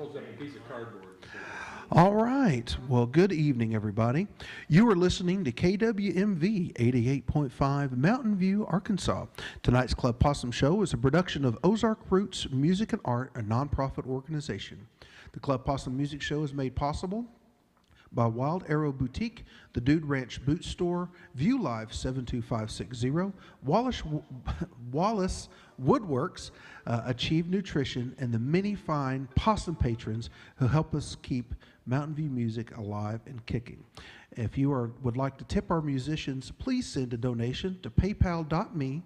holds up a piece of cardboard. All right. Well, good evening, everybody. You are listening to KWMV 88.5 Mountain View, Arkansas. Tonight's Club Possum Show is a production of Ozark Roots Music and Art, a nonprofit organization. The Club Possum Music Show is made possible by Wild Arrow Boutique, the Dude Ranch Boot Store, View Live 72560, Wallace Woodworks, Achieve Nutrition, and the many fine possum patrons who help us keep Mountain View music alive and kicking. If you would like to tip our musicians, please send a donation to paypal.me/Ozark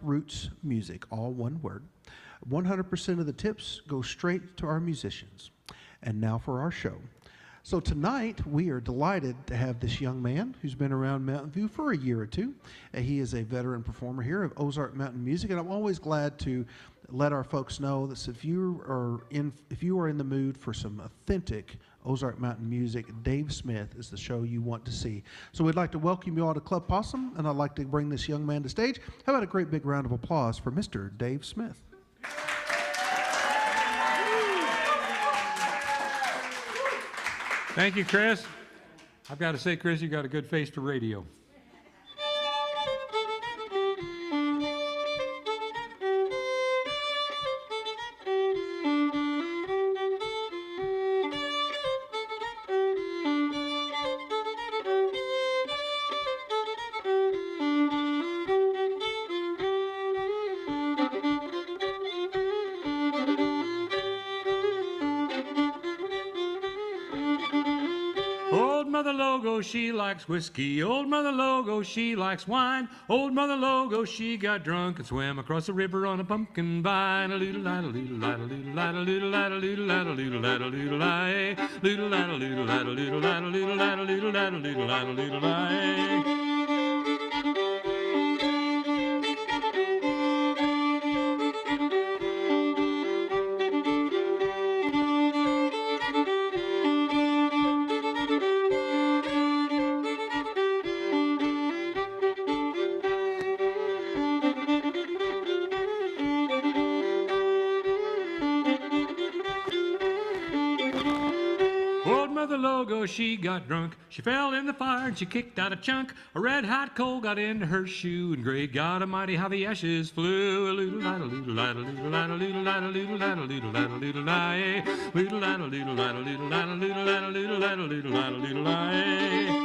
Roots Music, all one word. 100% of the tips go straight to our musicians. And now for our show. So tonight, we are delighted to have this young man who's been around Mountain View for a year or two. He is a veteran performer here of Ozark Mountain Music, and I'm always glad to let our folks know that if you are in the mood for some authentic Ozark Mountain music, Dave Smith is the show you want to see. So we'd like to welcome you all to Club Possum, and I'd like to bring this young man to stage. How about a great big round of applause for Mr. Dave Smith? Thank you, Chris. I've got to say, Chris, you got a good face for radio. She likes whiskey. Old Mother Logo, she likes wine. Old Mother Logo, she got drunk and swam across the river on a pumpkin vine. A little light, a little light, a little light, a little light, a little light, a little light, a little light, little light, a little light, a little light, a little light, a little light, a little light, a little light. She got drunk, she fell in the fire and she kicked out a chunk. A red hot coal got into her shoe, and great God Almighty, how the ashes flew. A little light, a little light, a little light, a little light, a little light, a little light, a little light, little light, a little light, a little light, a little light, a little light, a little light, a little light.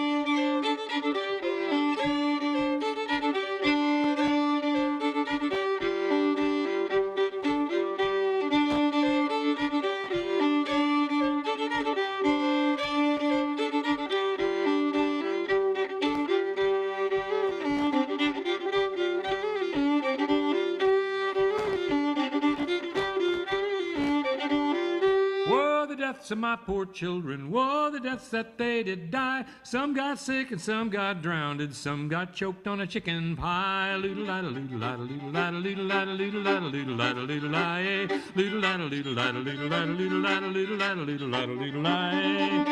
Of my poor children, whoa, the deaths that they did die. Some got sick and some got drowned, some got choked on a chicken pie. Little light, a little light, a little light, a little light, a little light, a little light, a little light, little light, a little light, a little light, a little light, a little light, a little light, a little light.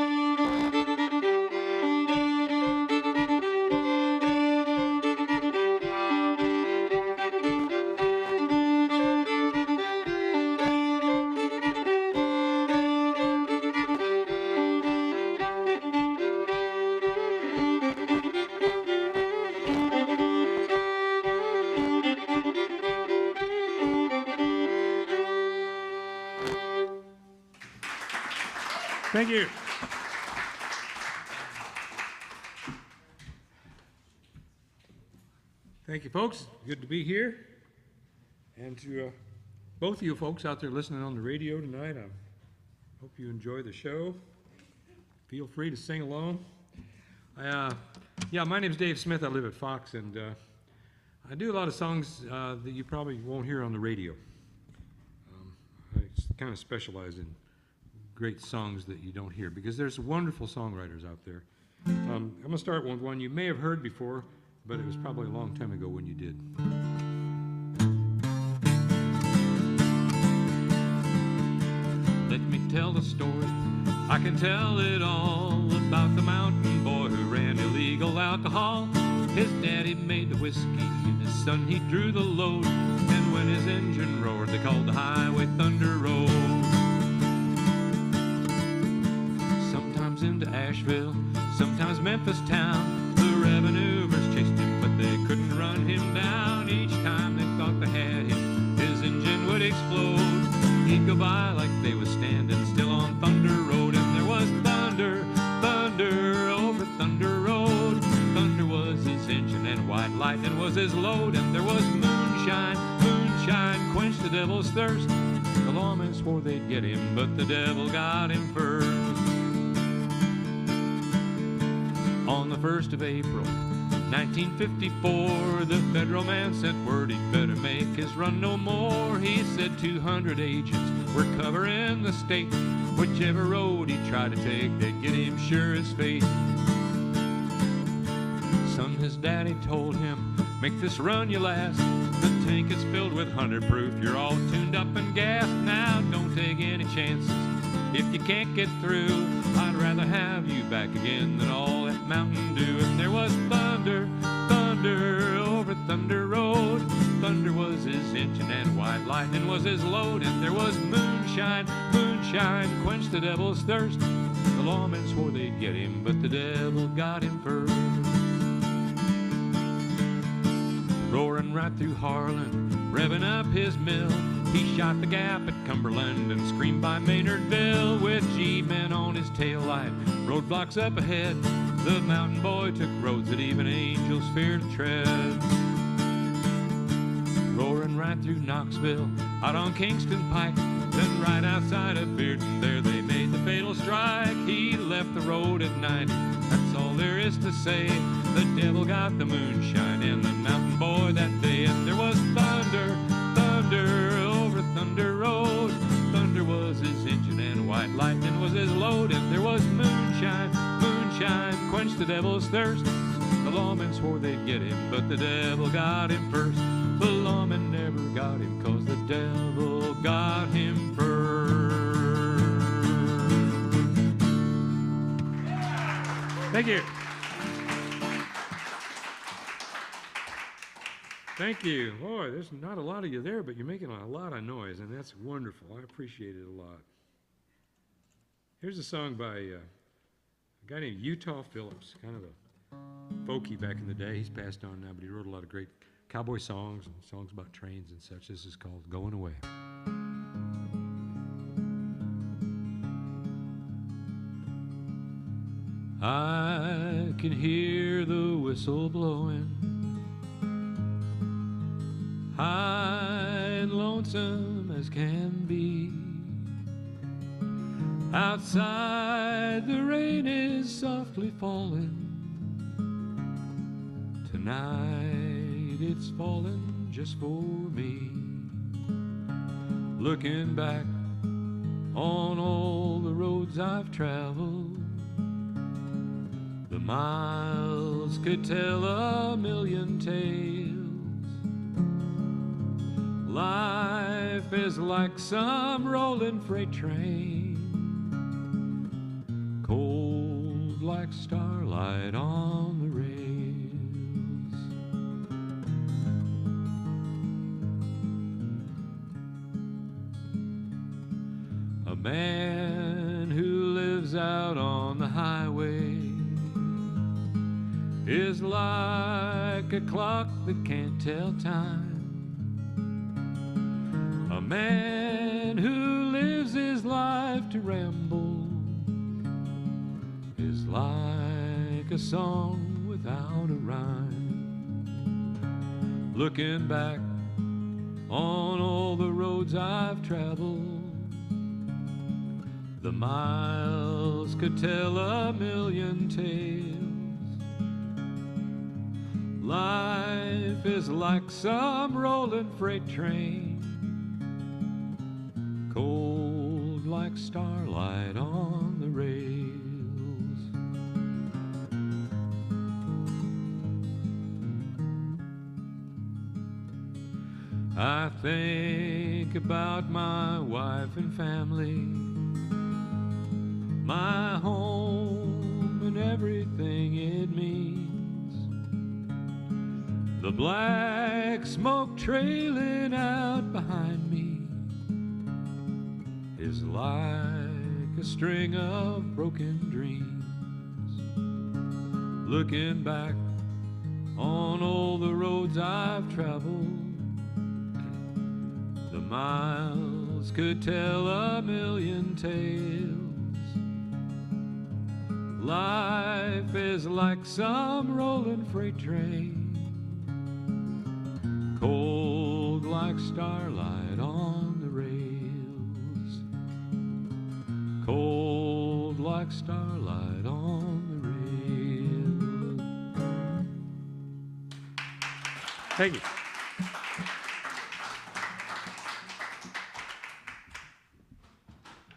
Thank you. Thank you, folks. Good to be here. And to both of you folks out there listening on the radio tonight, I hope you enjoy the show. Feel free to sing along. My name's Dave Smith. I live at Fox, and I do a lot of songs that you probably won't hear on the radio. I kind of specialize in great songs that you don't hear, because there's wonderful songwriters out there. I'm going to start with one you may have heard before, but it was probably a long time ago when you did. Let me tell the story, I can tell it all, about the mountain boy who ran illegal alcohol. His daddy made the whiskey and his son he drew the load, and when his engine roared they called the highway Thunder Road. Nashville, sometimes Memphis town. The revenuers chased him, but they couldn't run him down. Each time they thought they had him, his engine would explode. He'd go by like they was standing still on Thunder Road. And there was thunder, thunder over Thunder Road. Thunder was his engine and white lightning was his load. And there was moonshine, moonshine quenched the devil's thirst. The lawmen swore they'd get him, but the devil got him first. On the 1st of April, 1954, the federal man sent word he'd better make his run no more. He said 200 agents were covering the state. Whichever road he tried to take, they'd get him sure as fate. Son, his daddy told him, make this run you last. The tank is filled with 100 proof, you're all tuned up and gassed. Now don't take any chances if you can't get through. I'd rather have you back again than all that Mountain Dew. And there was thunder, thunder over Thunder Road. Thunder was his engine and white lightning was his load. And there was moonshine, moonshine quenched the devil's thirst. The lawmen swore they'd get him, but the devil got him first. Roaring right through Harlan, revving up his mill, he shot the gap at Cumberland and screamed by Maynardville. With G-men on his tail light, roadblocks up ahead, the mountain boy took roads that even angels fear to tread. Roaring right through Knoxville, out on Kingston Pike, then right outside of Bearden, there they made the fatal strike. He left the road at night, that's all there is to say. The devil got the moonshine and the mountain boy that day. And there was thunder, thunder over Thunder Road. Thunder was his engine and white lightning was his load. And there was moonshine, moonshine quenched the devil's thirst. The lawmen swore they'd get him, but the devil got him first. The lawmen never got him, 'cause the devil got him first. Thank you. Thank you. Boy, there's not a lot of you there, but you're making a lot of noise, and that's wonderful. I appreciate it a lot. Here's a song by a guy named Utah Phillips, kind of a folky back in the day. He's passed on now, but he wrote a lot of great cowboy songs and songs about trains and such. This is called Going Away. I can hear the whistle blowing, high and lonesome as can be. Outside the rain is softly falling. Tonight it's falling just for me. Looking back on all the roads I've traveled, the miles could tell a million tales. Life is like some rolling freight train, cold like starlight on the rails. A man who lives out on the highway is like a clock that can't tell time. A man who lives his life to ramble is like a song without a rhyme. Looking back on all the roads I've traveled, the miles could tell a million tales. Life is like some rolling freight train, cold like starlight on the rails. I think about my wife and family, my home and everything it means. The black smoke trailing out behind me is like a string of broken dreams. looking back on all the roads I've traveled. The miles could tell a million tales. Life is like some rolling freight train, cold like starlight on the rails, cold like starlight on the rails. Thank you.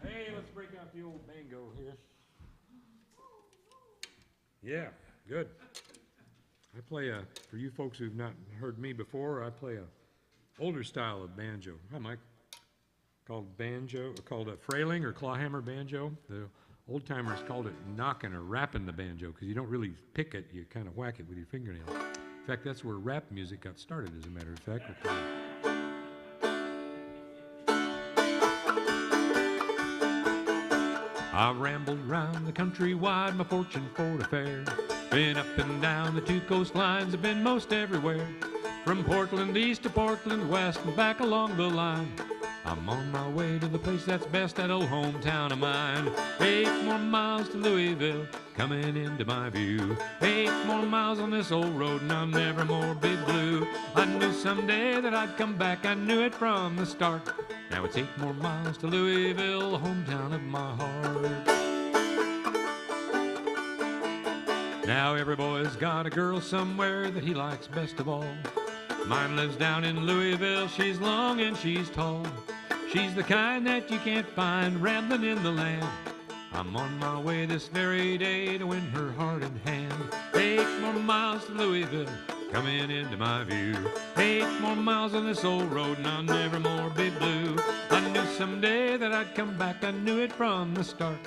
Hey, let's break out the old banjo here. Yeah, good. I play for you folks who've not heard me before, I play a older style of banjo. Hi, Mike. Called a frailing or clawhammer banjo. The old timers called it knocking or rapping the banjo because you don't really pick it, you kind of whack it with your fingernails. In fact, that's where rap music got started, as a matter of fact. I rambled round the country wide, my fortune for the fair. Been up and down the two coastlines, I've been most everywhere. From Portland east to Portland west and back along the line. I'm on my way to the place that's best, that old hometown of mine. 8 more miles to Louisville, coming into my view. 8 more miles on this old road and I'll never more be blue. I knew someday that I'd come back, I knew it from the start. Now it's 8 more miles to Louisville, the hometown of my heart. Now every boy's got a girl somewhere that he likes best of all. Mine lives down in Louisville, she's long and she's tall. She's the kind that you can't find rambling in the land. I'm on my way this very day to win her heart and hand. 8 more miles to Louisville, coming into my view. 8 more miles on this old road and I'll never more be blue. I knew someday that I'd come back, I knew it from the start.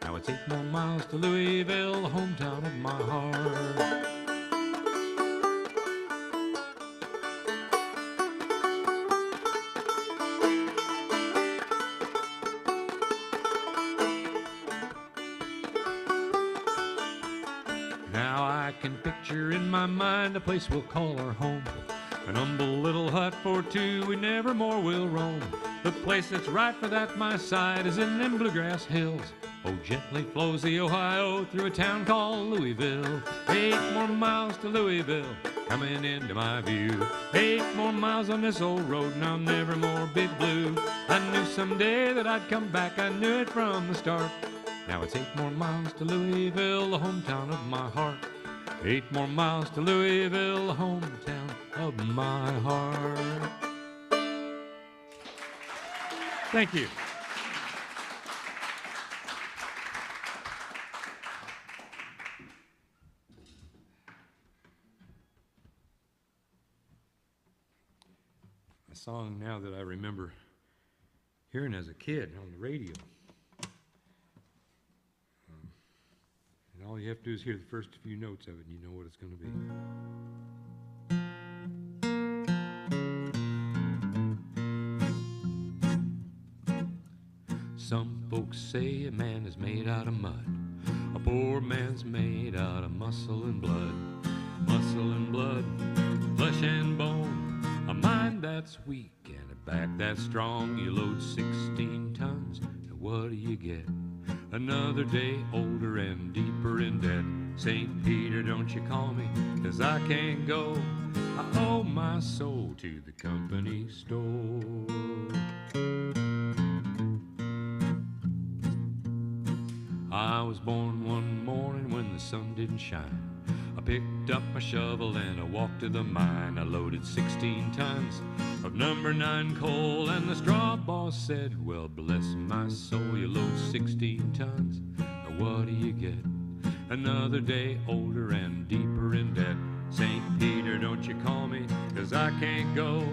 Now it's 8 more miles to Louisville, the hometown of my heart. Now I can picture in my mind a place we'll call our home. An humble little hut for two, we never more will roam. The place that's right for that my side is in them bluegrass hills. Oh, gently flows the Ohio through a town called Louisville. 8 more miles to Louisville, coming into my view. 8 more miles on this old road and I'll never more be blue. I knew someday that I'd come back, I knew it from the start. Now it's 8 more miles to Louisville, the hometown of my heart. 8 more miles to Louisville, the hometown of my heart. Thank you. A song now that I remember hearing as a kid on the radio. And all you have to do is hear the first few notes of it and you know what it's going to be. Some folks say a man is made out of mud. A poor man's made out of muscle and blood. Muscle and blood, flesh and bone. A mind that's weak and a back that's strong. You load 16 tons, and what do you get? Another day older and deeper in debt. St. Peter, don't you call me, 'cause I can't go. I owe my soul to the company store. I was born one morning when the sun didn't shine. I picked up my shovel and I walked to the mine. I loaded 16 tons of number 9 coal, and the straw boss said, well, bless my soul, you load 16 tons, now what do you get? Another day older and deeper in debt. St. Peter, don't you call me, 'cause I can't go.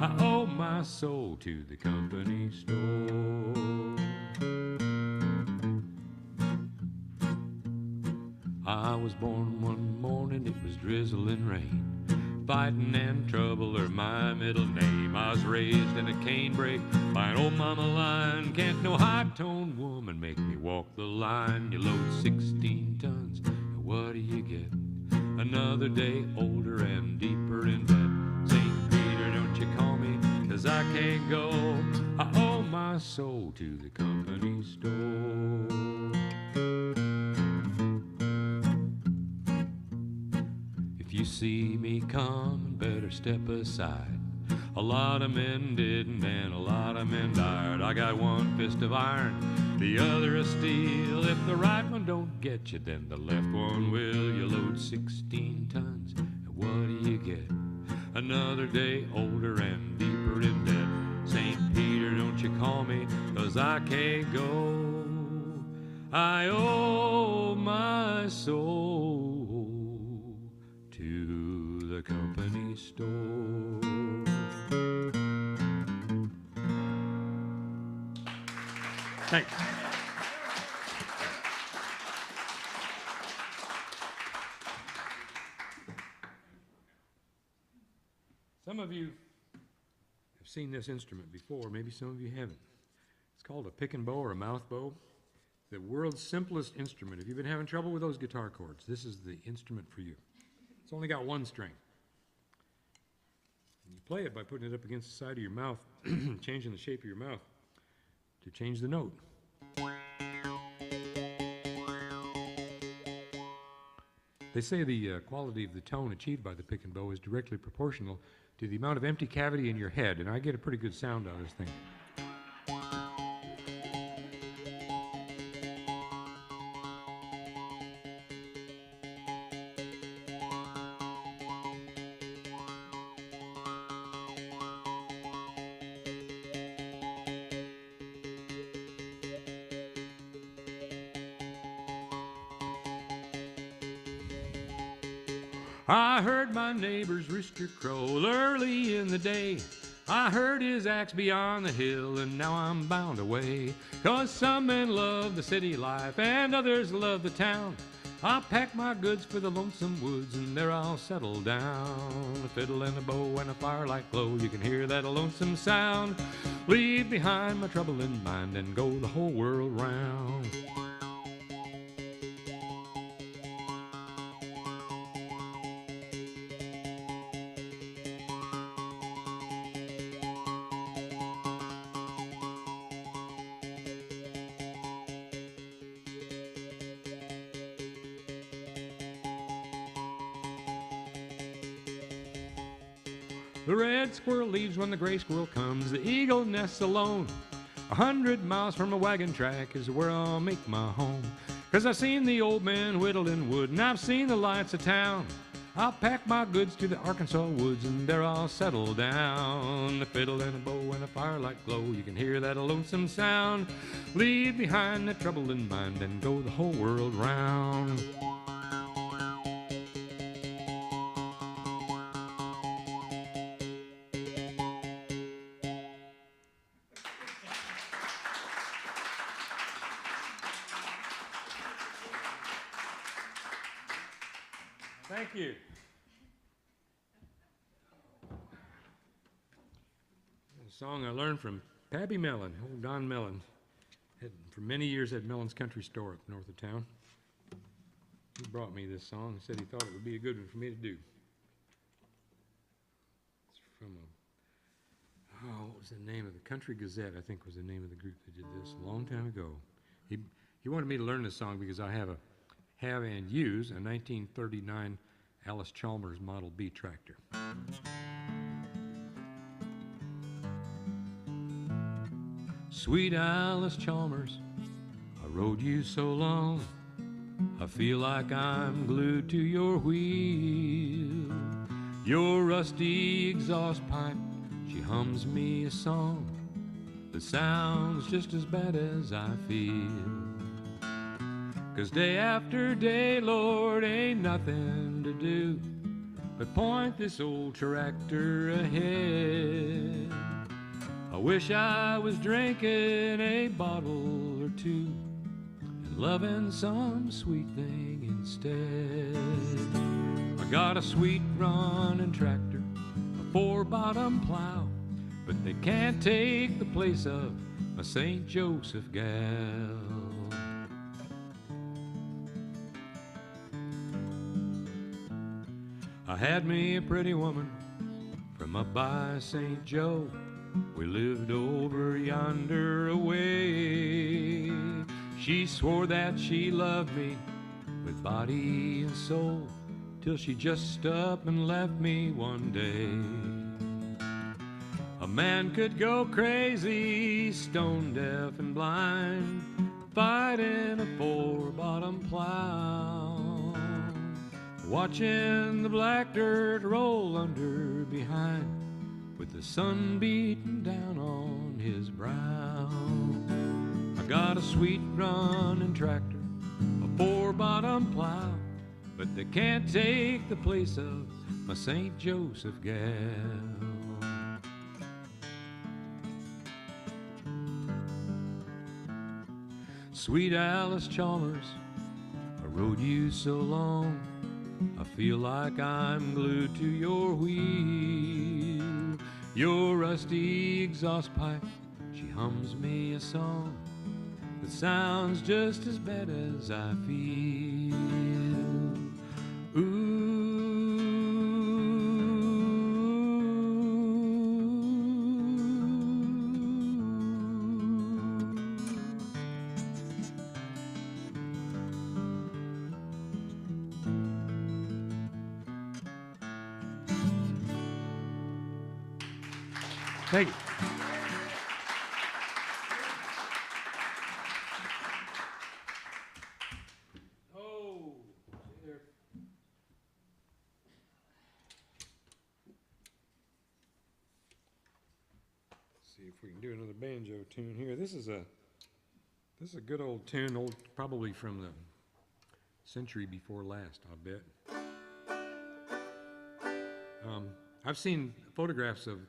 I owe my soul to the company store. I was born one morning, it was drizzling rain. Fighting and trouble are my middle name. I was raised in a canebrake by an old mama line. Can't no high-toned woman make me walk the line. You load 16 tons, and what do you get? Another day older and deeper in debt. St. Peter, don't you call me, 'cause I can't go. I owe my soul to the company store. If you see me come, better step aside. A lot of men didn't and a lot of men died. I got one fist of iron, the other of steel. If the right one don't get you, then the left one will. You load 16 tons, and what do you get? Another day older and deeper in debt. St. Peter, don't you call me, 'cause I can't go. I owe my soul to the company store. Thanks. Some of you have seen this instrument before, maybe some of you haven't. It's called a pick and bow or a mouth bow. The world's simplest instrument. If you've been having trouble with those guitar chords, this is the instrument for you. It's only got one string. And you play it by putting it up against the side of your mouth, changing the shape of your mouth to change the note. They say the quality of the tone achieved by the pick and bow is directly proportional to the amount of empty cavity in your head, and I get a pretty good sound out of this thing. I heard my neighbor's rooster crow early in the day. I heard his axe beyond the hill, and now I'm bound away. 'Cause some men love the city life, and others love the town. I pack my goods for the lonesome woods, and there I'll settle down. A fiddle and a bow and a firelight glow, you can hear that lonesome sound. Leave behind my trouble in mind and go the whole world round. The red squirrel leaves when the gray squirrel comes. The eagle nests alone. 100 miles from a wagon track is where I'll make my home. 'Cause I've seen the old man whittling wood, and I've seen the lights of town. I'll pack my goods to the Arkansas woods, and there I'll settle down. A fiddle and a bow and a firelight glow, you can hear that lonesome sound. Leave behind the trouble in mind and go the whole world round. Thank you. A song I learned from Pappy Mellon, old Don Mellon. For many years had Mellon's Country Store up north of town. He brought me this song and said he thought it would be a good one for me to do. It's from what was the name of the Country Gazette, I think was the name of the group that did this a long time ago. He wanted me to learn this song because I have and use a 1939 Alice Chalmers Model B tractor. Sweet Alice Chalmers, I rode you so long, I feel like I'm glued to your wheel. Your rusty exhaust pipe, she hums me a song that sounds just as bad as I feel. 'Cause day after day, Lord, ain't nothing to do but point this old tractor ahead. I wish I was drinking a bottle or two and loving some sweet thing instead. I got a sweet running tractor, a 4-bottom plow, but they can't take the place of my St. Joseph gal. I had me a pretty woman from up by St. Joe. We lived over yonder away. She swore that she loved me with body and soul, till she just up and left me one day. A man could go crazy, stone deaf and blind, fighting a four-bottom plow, watching the black dirt roll under behind, with the sun beating down on his brow. I got a sweet running tractor, a four-bottom plow, but they can't take the place of my St. Joseph gal. Sweet Alice Chalmers, I rode you so long, I feel like I'm glued to your wheel. Your rusty exhaust pipe, she hums me a song that sounds just as bad as I feel. Ooh. Thank you. Oh, there. See if we can do another banjo tune here. This is a good old tune, probably from the century before last, I bet. I've seen photographs of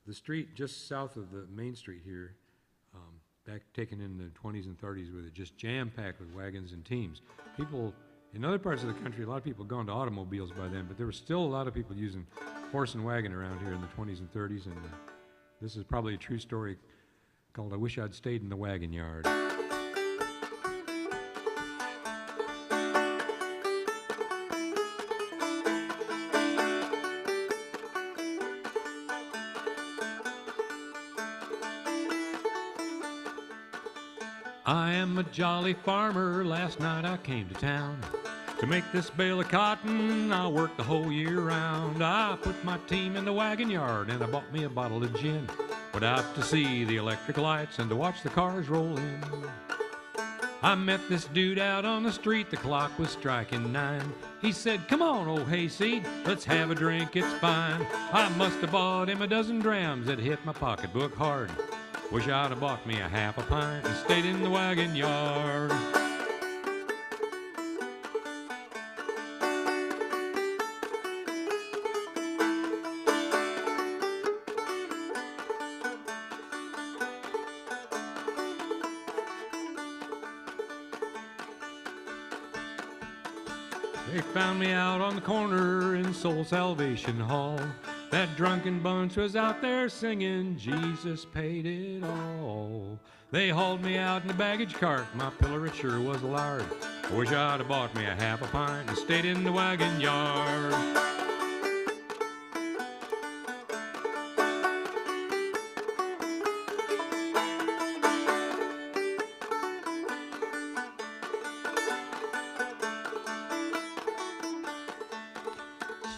the street just south of the main street here, back taken in the 20s and 30s, with it just jam-packed with wagons and teams. People in other parts of the country, a lot of people had gone to automobiles by then, but there were still a lot of people using horse and wagon around here in the 20s and 30s, and this is probably a true story called "I Wish I'd Stayed in the Wagon Yard." I am a jolly farmer, last night I came to town to make this bale of cotton. I work the whole year round. I put my team in the wagon yard and I bought me a bottle of gin. Went out to see the electric lights and to watch the cars roll in. I met this dude out on the street, the clock was striking 9. He said, "Come on, old hayseed, let's have a drink, it's fine." I must have bought him a dozen drams that hit my pocketbook hard. Wish I'd have bought me a half a pint and stayed in the wagon yard. They found me out on the corner in Soul Salvation Hall. That drunken bunch was out there singing, "Jesus paid it all." They hauled me out in the baggage cart, my pillory sure was lard. Wish I'd have bought me a half a pint and stayed in the wagon yard.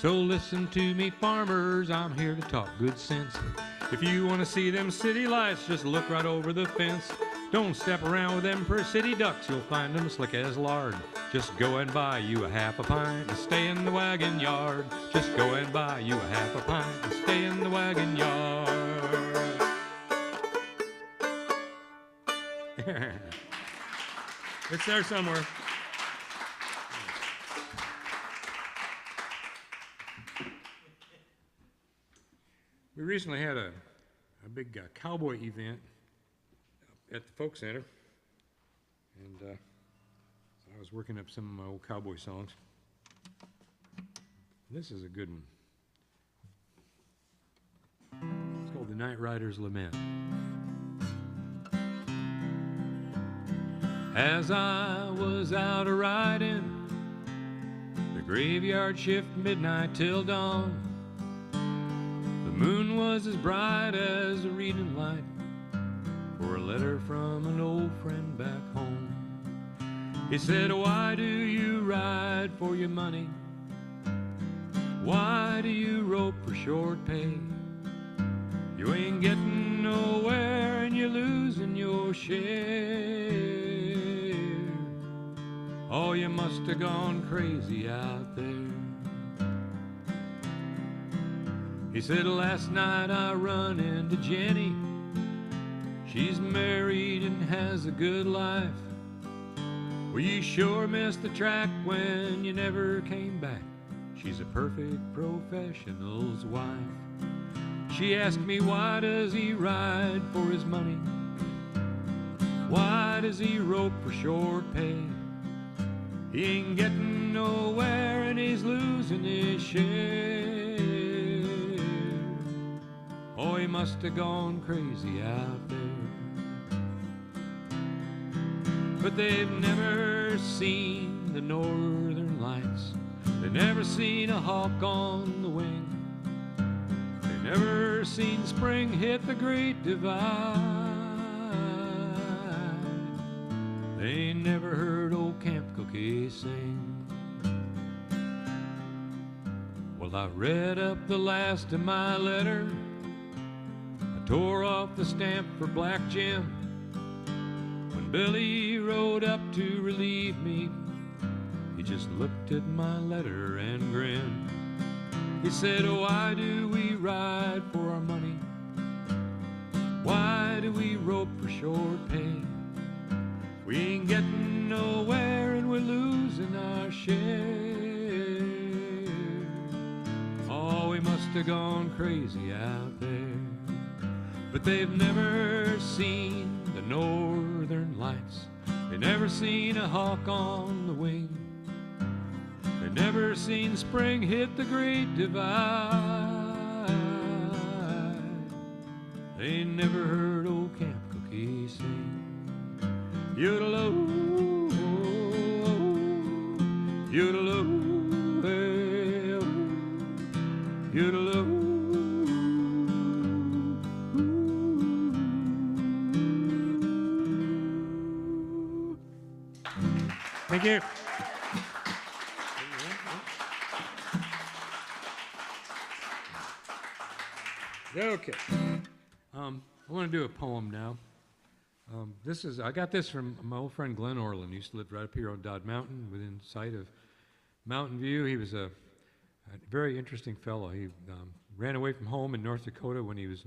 So listen to me, farmers, I'm here to talk good sense. If you want to see them city lights, just look right over the fence. Don't step around with them per city ducks, you'll find them slick as lard. Just go and buy you a half a pint and stay in the wagon yard. Just go and buy you a half a pint and stay in the wagon yard. It's there somewhere. We recently had a big cowboy event at the Folk Center, and so I was working up some of my old cowboy songs. This is a good one. It's called "The Night Rider's Lament." As I was out a-riding, the graveyard shift midnight till dawn. The moon was as bright as a reading light for a letter from an old friend back home. He said, why do you ride for your money? Why do you rope for short pay? You ain't getting nowhere and you're losing your share. Oh, you must have gone crazy out there. He said, last night I run into Jenny. She's married and has a good life. Well, you sure missed the track when you never came back. She's a perfect professional's wife. She asked me, why does he ride for his money? Why does he rope for short pay? He ain't getting nowhere and he's losing his share. Oh, he must have gone crazy out there. But they've never seen the northern lights. They've never seen a hawk on the wing. They've never seen spring hit the Great Divide. They ain't never heard old Camp Cookie sing. Well, I read up the last of my letter. I tore off the stamp for Black Jim. When Billy rode up to relieve me, he just looked at my letter and grinned. He said, why do we ride for our money? Why do we rope for short pay? We ain't getting nowhere and we're losing our share. Oh, we must have gone crazy out there. But they've never seen the northern lights. They've never seen a hawk on the wing. They've never seen spring hit the Great Divide. They ain't never heard old Camp Cookie sing. Yodeloo, yodeloo, hey, yodeloo. Thank you. Okay. I want to do a poem now. I got this from my old friend Glenn Orland. He used to live right up here on Dodd Mountain, within sight of Mountain View. He was a very interesting fellow. He ran away from home in North Dakota when he was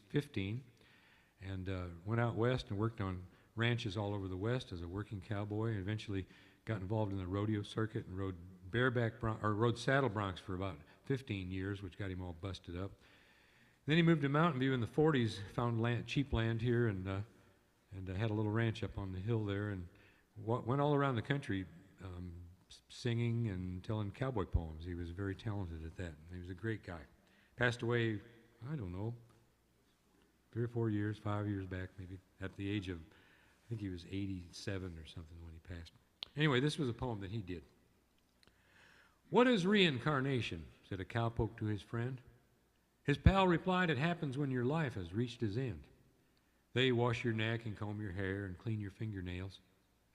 15, and went out west and worked on ranches all over the West as a working cowboy, and eventually got involved in the rodeo circuit and rode saddle broncs for about 15 years, which got him all busted up. Then he moved to Mountain View in the 40s, found cheap land here, and had a little ranch up on the hill there, and went all around the country singing and telling cowboy poems. He was very talented at that. He was a great guy. Passed away, I don't know, 3 or 4 years, 5 years back maybe, at the age of, I think he was 87 or something when he passed. Anyway, this was a poem that he did. What is reincarnation? Said a cowpoke to his friend. His pal replied, it happens when your life has reached its end. They wash your neck and comb your hair and clean your fingernails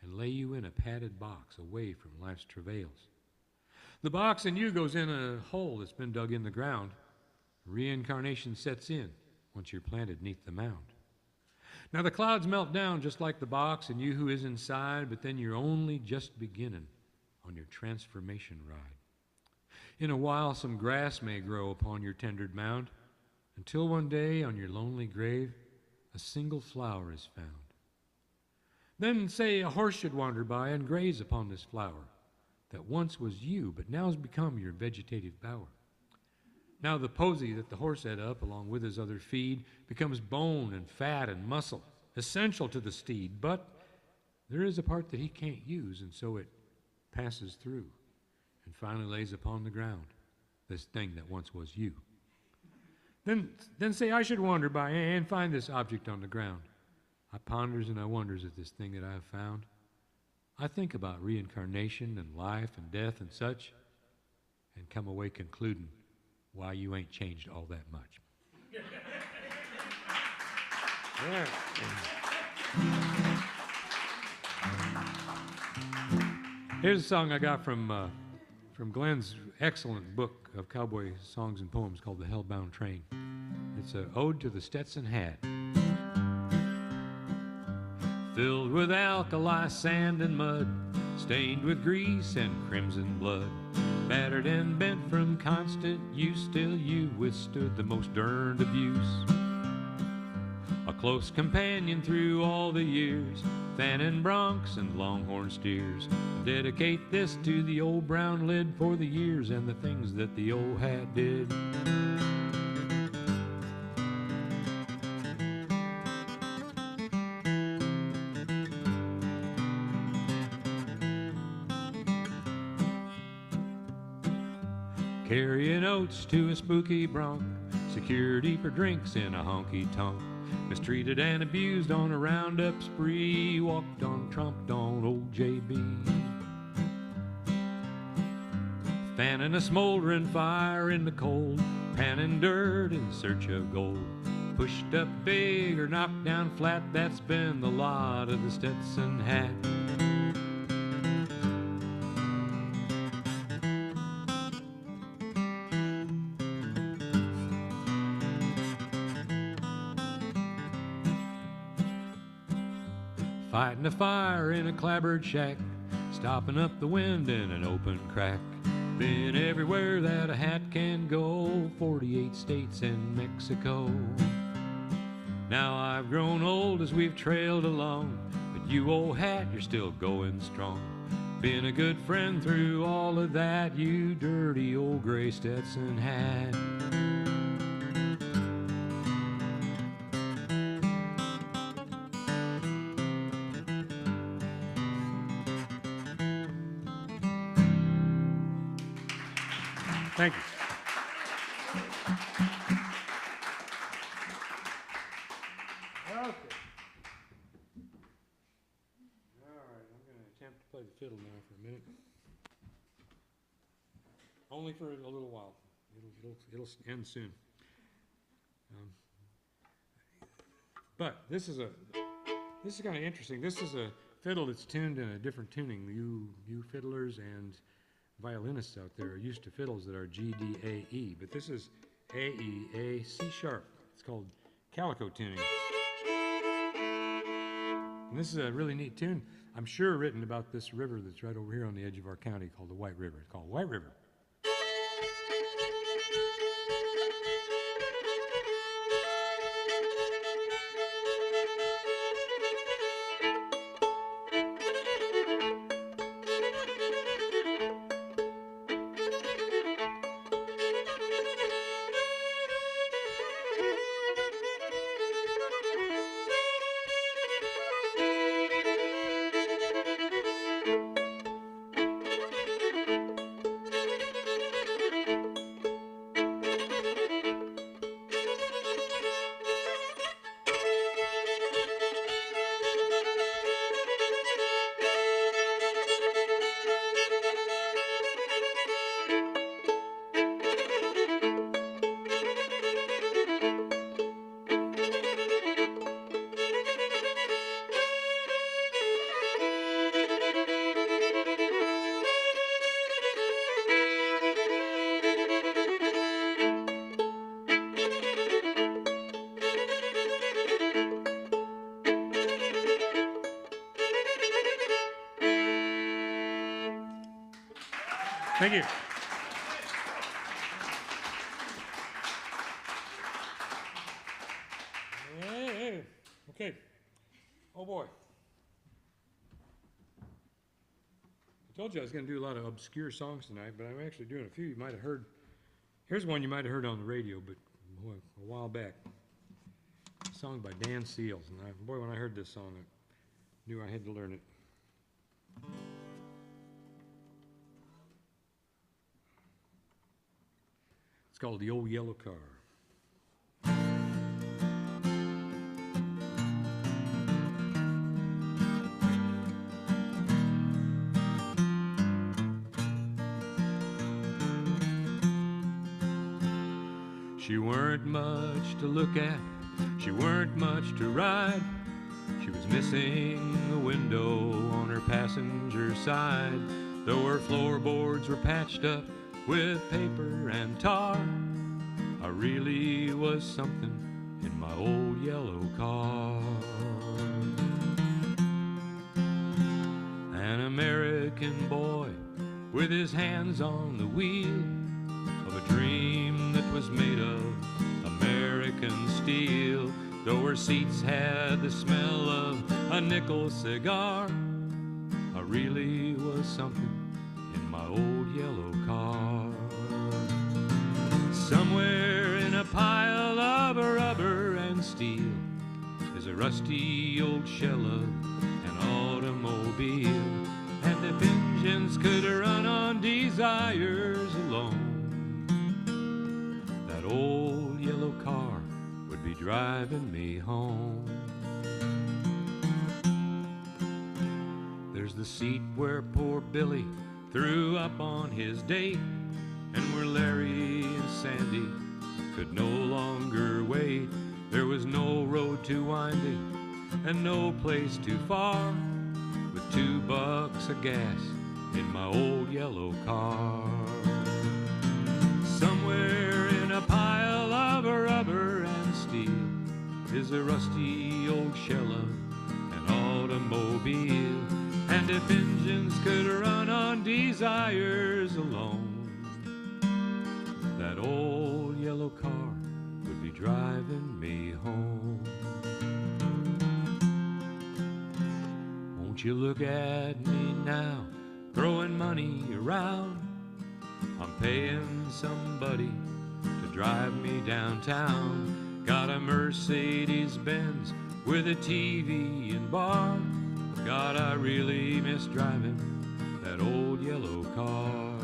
and lay you in a padded box away from life's travails. The box in you goes in a hole that's been dug in the ground. Reincarnation sets in once you're planted neath the mound. Now the clouds melt down just like the box and you who is inside, but then you're only just beginning on your transformation ride. In a while some grass may grow upon your tendered mound, until one day on your lonely grave a single flower is found. Then say a horse should wander by and graze upon this flower that once was you, but now has become your vegetative bower. Now the posy that the horse ate up along with his other feed becomes bone and fat and muscle, essential to the steed, but there is a part that he can't use, and so it passes through and finally lays upon the ground, this thing that once was you. Then say I should wander by and find this object on the ground. I ponders and I wonders at this thing that I have found. I think about reincarnation and life and death and such, and come away concluding why you ain't changed all that much. Yeah. Here's a song I got from Glenn's excellent book of cowboy songs and poems called The Hellbound Train. It's an ode to the Stetson hat. Filled with alkali, sand, and mud, stained with grease and crimson blood, battered and bent from constant use, still you withstood the most derned abuse. A close companion through all the years, fanning broncs and longhorn steers. I dedicate this to the old brown lid for the years and the things that the old hat did. Carrying oats to a spooky bronc, security for drinks in a honky-tonk. Mistreated and abused on a roundup spree, walked on, tromped on old J.B. Fanning a smoldering fire in the cold, panning dirt in search of gold. Pushed up big or knocked down flat, that's been the lot of the Stetson hat. Fighting a fire in a clapboard shack, stopping up the wind in an open crack. Been everywhere that a hat can go, 48 states and Mexico. Now I've grown old as we've trailed along, but you old hat, you're still going strong. Been a good friend through all of that, you dirty old gray Stetson hat. Thank you. Okay. All right, I'm going to attempt to play the fiddle now for a minute. Only for a little while. It'll end soon. But this is kind of interesting. This is a fiddle that's tuned in a different tuning. You fiddlers and violinists out there are used to fiddles that are G, D, A, E, but this is A, E, A, C sharp. It's called calico tuning. And this is a really neat tune. I'm sure written about this river that's right over here on the edge of our county called the White River. It's called White River. Thank you. Hey. Okay. Oh boy. I told you I was going to do a lot of obscure songs tonight, but I'm actually doing a few you might have heard. Here's one you might have heard on the radio, but boy, a while back. A song by Dan Seals. And boy, when I heard this song, I knew I had to learn it. It's called The Old Yellow Car. She weren't much to look at, she weren't much to ride. She was missing a window on her passenger side. Though her floorboards were patched up with paper and tar, I really was something in my old yellow car. An American boy with his hands on the wheel of a dream that was made of American steel. Though her seats had the smell of a nickel cigar, I really was something in my old yellow car. Somewhere in a pile of rubber and steel is a rusty old shell of an automobile. And if engines could run on desires alone, that old yellow car would be driving me home. There's the seat where poor Billy threw up on his date, and where Larry and Sandy could no longer wait. There was no road too winding and no place too far, with $2 of gas in my old yellow car. Somewhere in a pile of rubber and steel is a rusty old shell of an automobile. And if engines could run on desires alone, that old yellow car would be driving me home. Won't you look at me now, throwing money around? I'm paying somebody to drive me downtown. Got a Mercedes-Benz with a TV and bar. God, I really miss driving that old yellow car.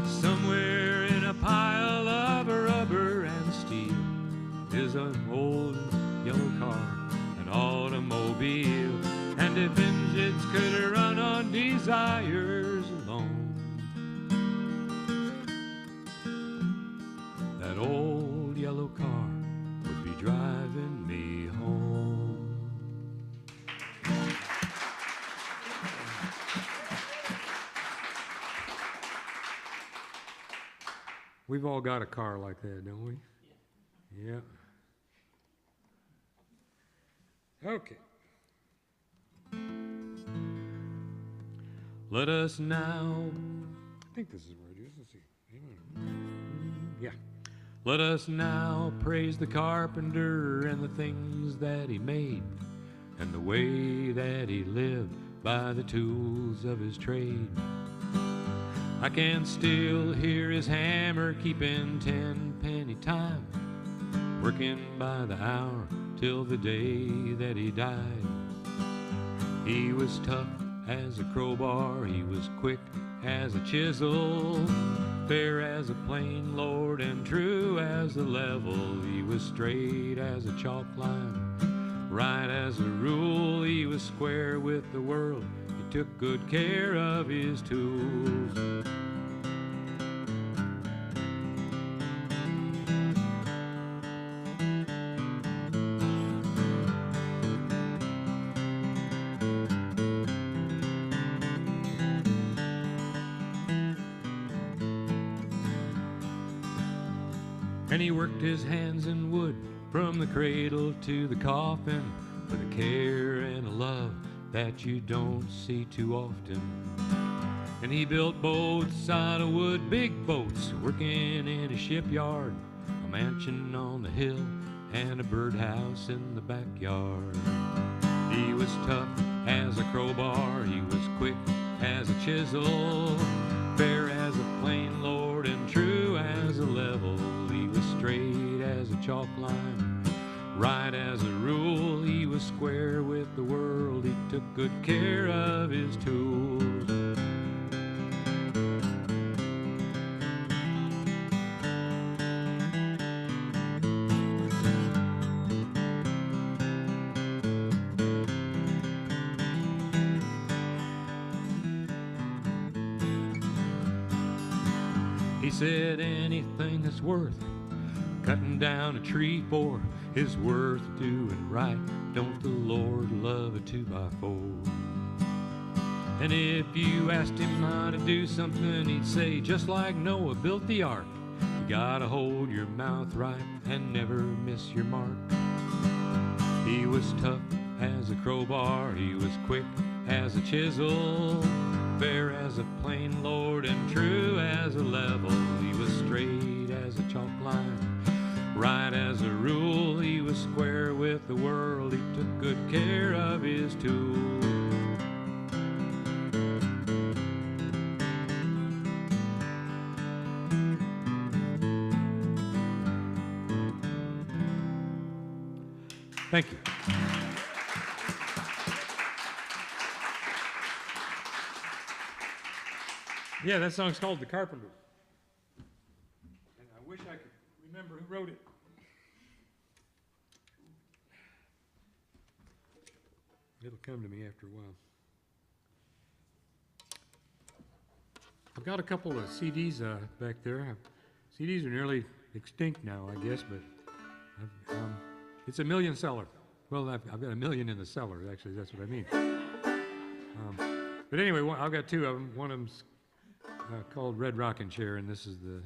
Somewhere in a pile of rubber and steel is an old yellow car, an automobile. And if engines could run on desires alone, that old yellow car would be driving me home. We've all got a car like that, don't we? Yeah. Okay. Let us now, I think this is where it is. Let's see. Yeah. Let us now praise the carpenter and the things that he made, and the way that he lived by the tools of his trade. I can still hear his hammer keeping 10-penny time, working by the hour till the day that he died. He was tough as a crowbar, he was quick as a chisel, fair as a plain lord and true as a level. He was straight as a chalk line, right as a rule. He was square with the world, he took good care of his tools. And he worked his hands in wood from the cradle to the coffin with a care and a love that you don't see too often. And he built boats out of wood, big boats, working in a shipyard, a mansion on the hill and a birdhouse in the backyard. He was tough as a crowbar, he was quick as a chisel, fair as a plain lord and true as a level. He was straight as a chalk line, right as a rule. He was square with the world, he took good care of his tools. He said anything that's worth cutting down a tree for is worth doing right. Don't the Lord love a 2x4? And if you asked him how to do something, he'd say, just like Noah built the ark, you gotta hold your mouth right and never miss your mark. He was tough as a crowbar, he was quick as a chisel, fair as a plain Lord and true as a level. He was straight as a chalk line, right as a rule. He was square with the world, he took good care of his tools. Thank you. Yeah, that song's called The Carpenter. And I wish I could remember who wrote it. It'll come to me after a while. I've got a couple of CDs back there. CDs are nearly extinct now, I guess, but it's a million seller. Well, I've got a million in the cellar, actually, that's what I mean. But anyway, I've got two of them. One of them's called Red Rocking Chair, and this is the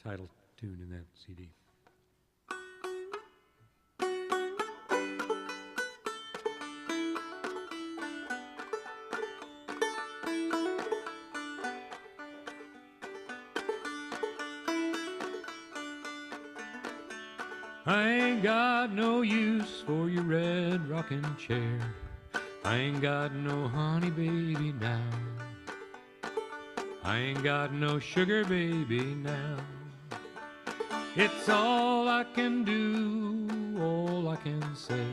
title tune in that CD. I ain't got no use for your red rocking chair. I ain't got no honey baby now. I ain't got no sugar baby now. It's all I can do, all I can say.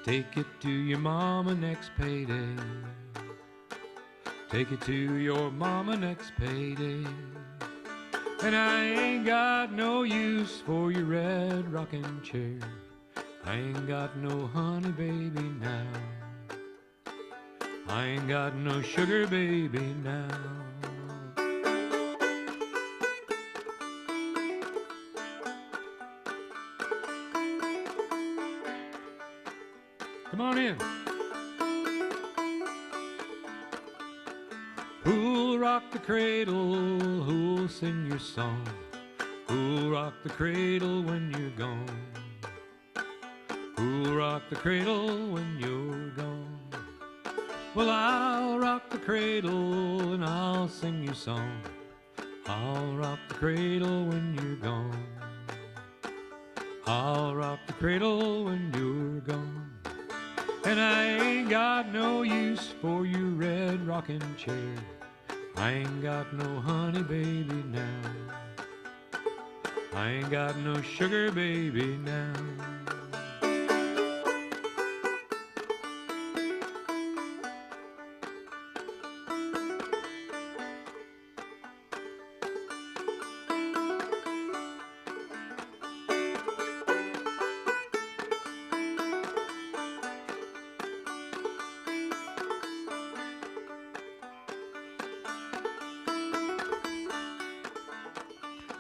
Take it to your mama next payday. Take it to your mama next payday. And I ain't got no use for your red rocking chair. I ain't got no honey baby now. I ain't got no sugar baby now. Come on in. Who'll rock the cradle? Who'll sing your song? Who'll rock the cradle when you're gone? Who'll rock the cradle when you're gone? Well, I'll rock the cradle and I'll sing your song. I'll rock the cradle when you're gone. I'll rock the cradle when you're gone. And I ain't got no use for your red rocking chair. I ain't got no honey baby now. I ain't got no sugar baby now.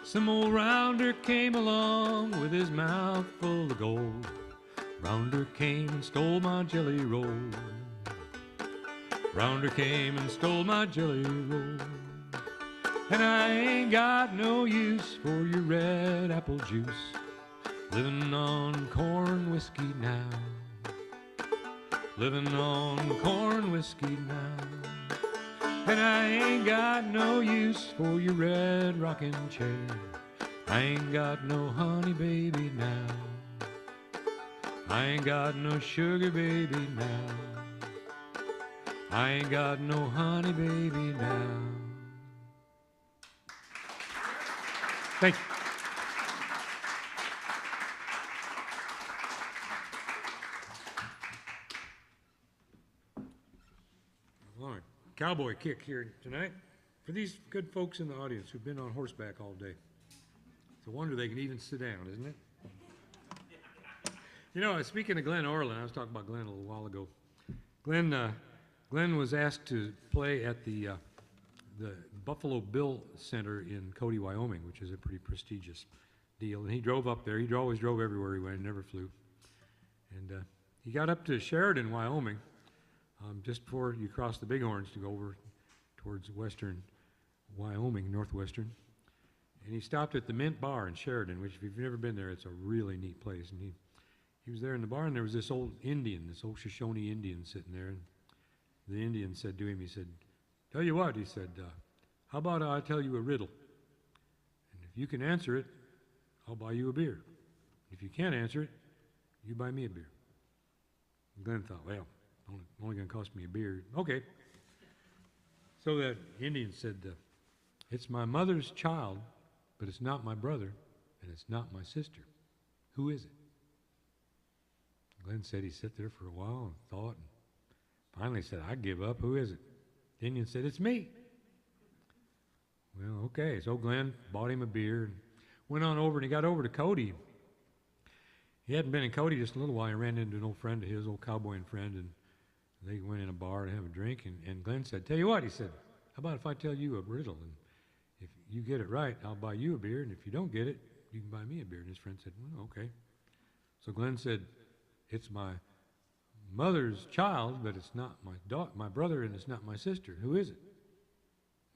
Some old rounder came along with his mouth full of gold. Rounder came and stole my jelly roll. Rounder came and stole my jelly roll. And I ain't got no use for your red apple juice. Living on corn whiskey now. Living on corn whiskey now. And I ain't got no use for your red rocking chair. I ain't got no honey baby now. I ain't got no sugar baby now. I ain't got no honey baby now. Thank you. Cowboy kick here tonight for these good folks in the audience who've been on horseback all day. It's a wonder they can even sit down, isn't it? You know, speaking of Glenn Orland, I was talking about Glenn a little while ago. Glenn was asked to play at the the Buffalo Bill Center in Cody, Wyoming, which is a pretty prestigious deal. And he drove up there. He always drove everywhere he went, never flew. And he got up to Sheridan, Wyoming, just before you cross the Bighorns to go over towards western Wyoming, northwestern. And he stopped at the Mint Bar in Sheridan, which if you've never been there, it's a really neat place. And he was there in the bar, and there was this old Indian, this old Shoshone Indian sitting there. And the Indian said to him, he said, "Tell you what," he said, "how about I tell you a riddle? And if you can answer it, I'll buy you a beer. If you can't answer it, you buy me a beer." And Glenn thought, well, only going to cost me a beer. Okay. So that Indian said, "It's my mother's child, but it's not my brother, and it's not my sister. Who is it?" Glenn said he sat there for a while and thought, and finally said, "I give up. Who is it?" The Indian said, "It's me." Well, okay. So Glenn bought him a beer and went on over, and he got over to Cody. He hadn't been in Cody just a little while. He ran into an old friend of his, old cowboying friend, and they went in a bar to have a drink. And Glenn said, "Tell you what," he said, "how about if I tell you a riddle? And if you get it right, I'll buy you a beer. And if you don't get it, you can buy me a beer." And his friend said, "Well, okay." So Glenn said, "It's my mother's child, but it's not my brother, and it's not my sister. Who is it?"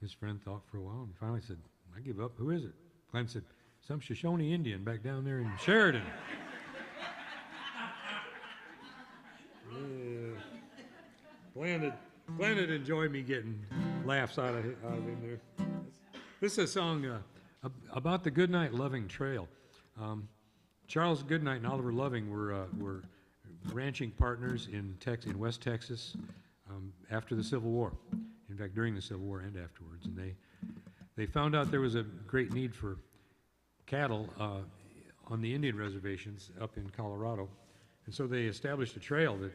His friend thought for a while, and finally said, "I give up. Who is it?" Glenn said, "Some Shoshone Indian back down there in Sheridan." Glenn had enjoyed me getting laughs out of him there. This is a song about the Goodnight Loving Trail. Charles Goodnight and Oliver Loving were ranching partners in West Texas after the Civil War. In fact, during the Civil War and afterwards. And they found out there was a great need for cattle on the Indian reservations up in Colorado. And so they established a trail that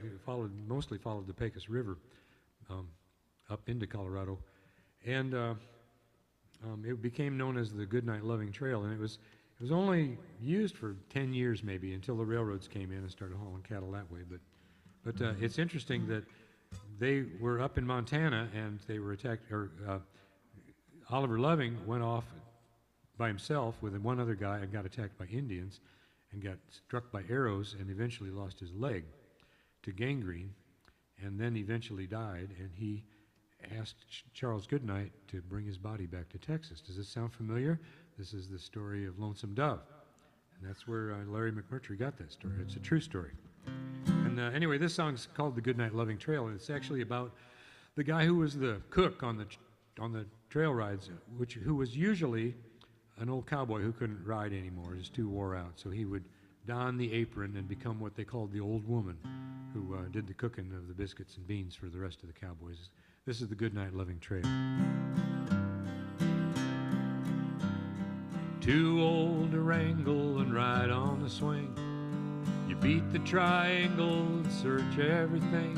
mostly followed the Pecos River up into Colorado. And it became known as the Goodnight Loving Trail. And it was only used for 10 years maybe until the railroads came in and started hauling cattle that way. But it's interesting that they were up in Montana and they were attacked, Oliver Loving went off by himself with one other guy and got attacked by Indians and got struck by arrows and eventually lost his leg to gangrene and then eventually died. And he asked Charles Goodnight to bring his body back to Texas. Does this sound familiar? This is the story of Lonesome Dove. And that's where Larry McMurtry got that story. It's a true story. And anyway, this song's called The Goodnight Loving Trail, and it's actually about the guy who was the cook on the trail rides, who was usually an old cowboy who couldn't ride anymore, just too wore out. So he would don the apron and become what they called the old woman, who did the cooking of the biscuits and beans for the rest of the cowboys. This is The Goodnight Loving Trail. Too old to wrangle and ride on the swing. You beat the triangle and search everything.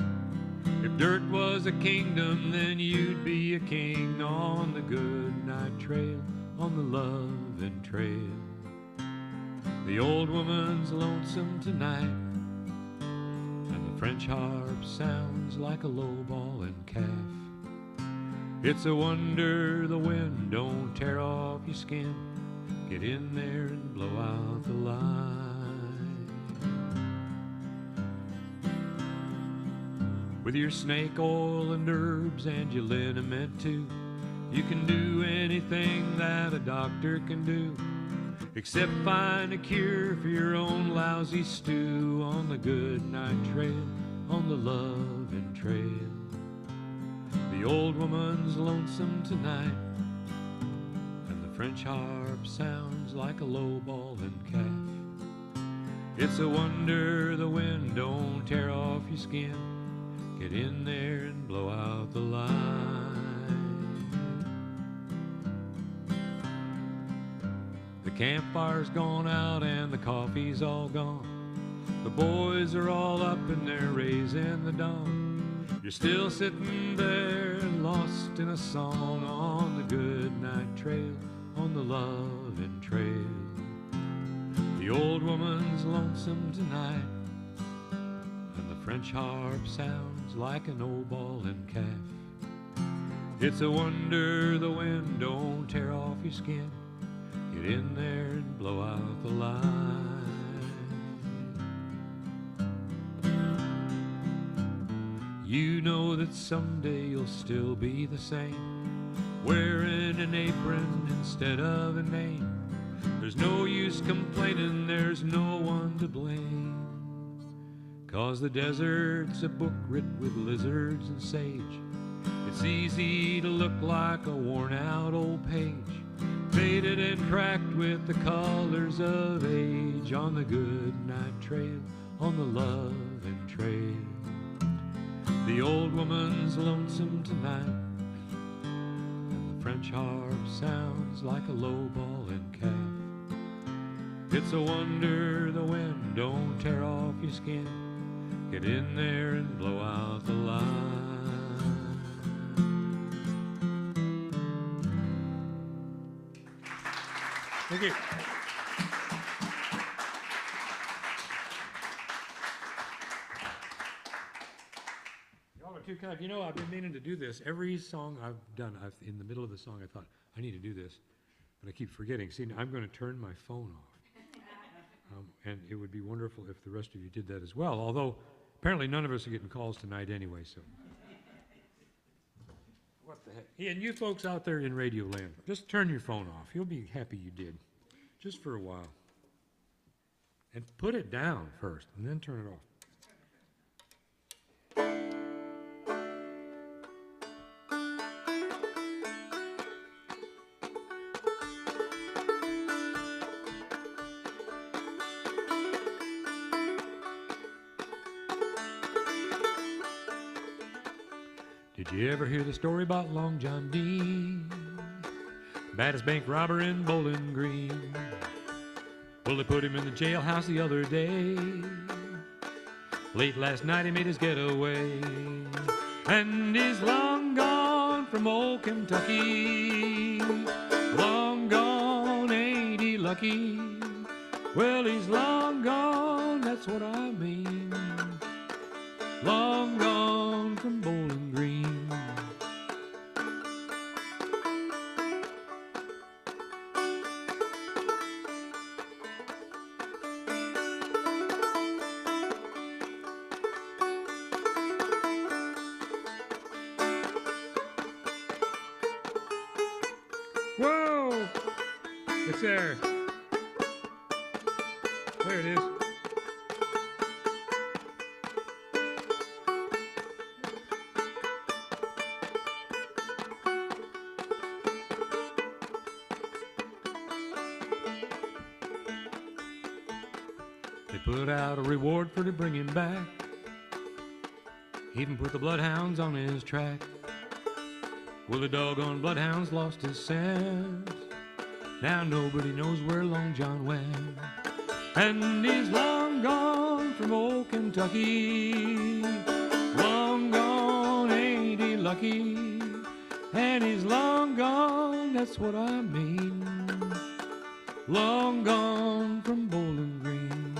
If dirt was a kingdom, then you'd be a king on the Goodnight Trail, on the loving trail. The old woman's lonesome tonight, and the French harp sounds like a low-ballin' calf. It's a wonder the wind don't tear off your skin. Get in there and blow out the light. With your snake oil and herbs and your liniment too, you can do anything that a doctor can do, except find a cure for your own lousy stew on the Goodnight Trail, on the loving trail. The old woman's lonesome tonight, and the French harp sounds like a low-ballin' calf. It's a wonder the wind don't tear off your skin. Get in there and blow out the light. The campfire's gone out and the coffee's all gone. The boys are all up and they're raising the dawn. You're still sitting there lost in a song on the Goodnight Trail, on the loving trail. The old woman's lonesome tonight, and the French harp sounds like an old ballin' calf. It's a wonder the wind don't tear off your skin. Get in there and blow out the line. You know that someday you'll still be the same, wearing an apron instead of a name. There's no use complaining, there's no one to blame. 'Cause the desert's a book writ with lizards and sage. It's easy to look like a worn-out old page, faded and cracked with the colors of age. On the good night trail, on the loving trail, the old woman's lonesome tonight, and the French harp sounds like a low-ballin' calf. It's a wonder the wind don't tear off your skin. Get in there and blow out the line. Thank you. Y'all are too kind. You know, I've been meaning to do this. Every song I've done, in the middle of the song, I thought, I need to do this. But I keep forgetting. See, I'm going to turn my phone off. And it would be wonderful if the rest of you did that as well. Although, apparently none of us are getting calls tonight anyway, so. What the heck? And you folks out there in Radio Land, just turn your phone off. You'll be happy you did. Just for a while. And put it down first, and then turn it off. Did you ever hear the story about Long John Dean, baddest bank robber in Bowling Green? Well, they put him in the jailhouse the other day. Late last night he made his getaway, and he's long gone from old Kentucky. Long gone, ain't he lucky? Well, he's long gone, that's what I mean. Long gone from Bowling Green. Whoa! It's there. There it is. They put out a reward for to bring him back. Even put the bloodhounds on his track. Well, the doggone bloodhounds lost his scent. Now nobody knows where Long John went. And he's long gone from old Kentucky. Long gone, ain't he lucky? And he's long gone, that's what I mean. Long gone from Bowling Green.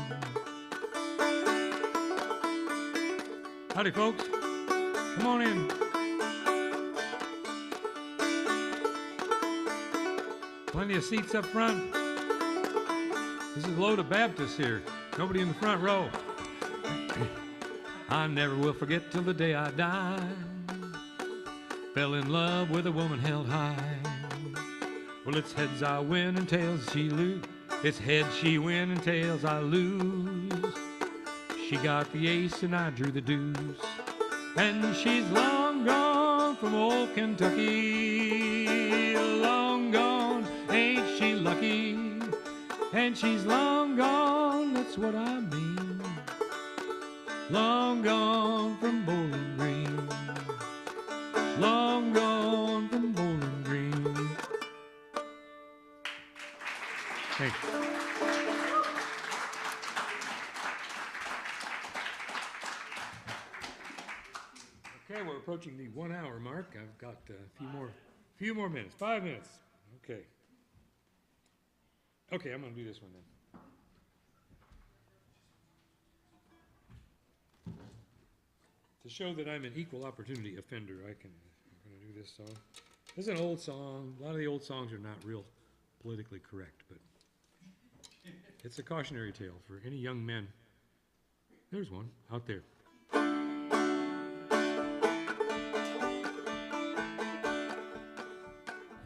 Howdy, folks. Come on in. Plenty of seats up front. This is low to Baptist here. Nobody in the front row. I never will forget till the day I die. Fell in love with a woman held high. Well, it's heads I win and tails she lose. It's heads she win and tails I lose. She got the ace and I drew the deuce. And she's long gone from old Kentucky. Long gone, ain't she lucky? And she's long gone, that's what I mean. Long gone from Bowling Green. Long gone from Bowling Green. Thanks. Okay, we're approaching the 1 hour mark. I've got a few more minutes. 5 minutes. Okay. Okay, I'm going to do this one then. To show that I'm an equal opportunity offender, I'm going to do this song. This is an old song. A lot of the old songs are not real politically correct, but it's a cautionary tale for any young men. There's one out there.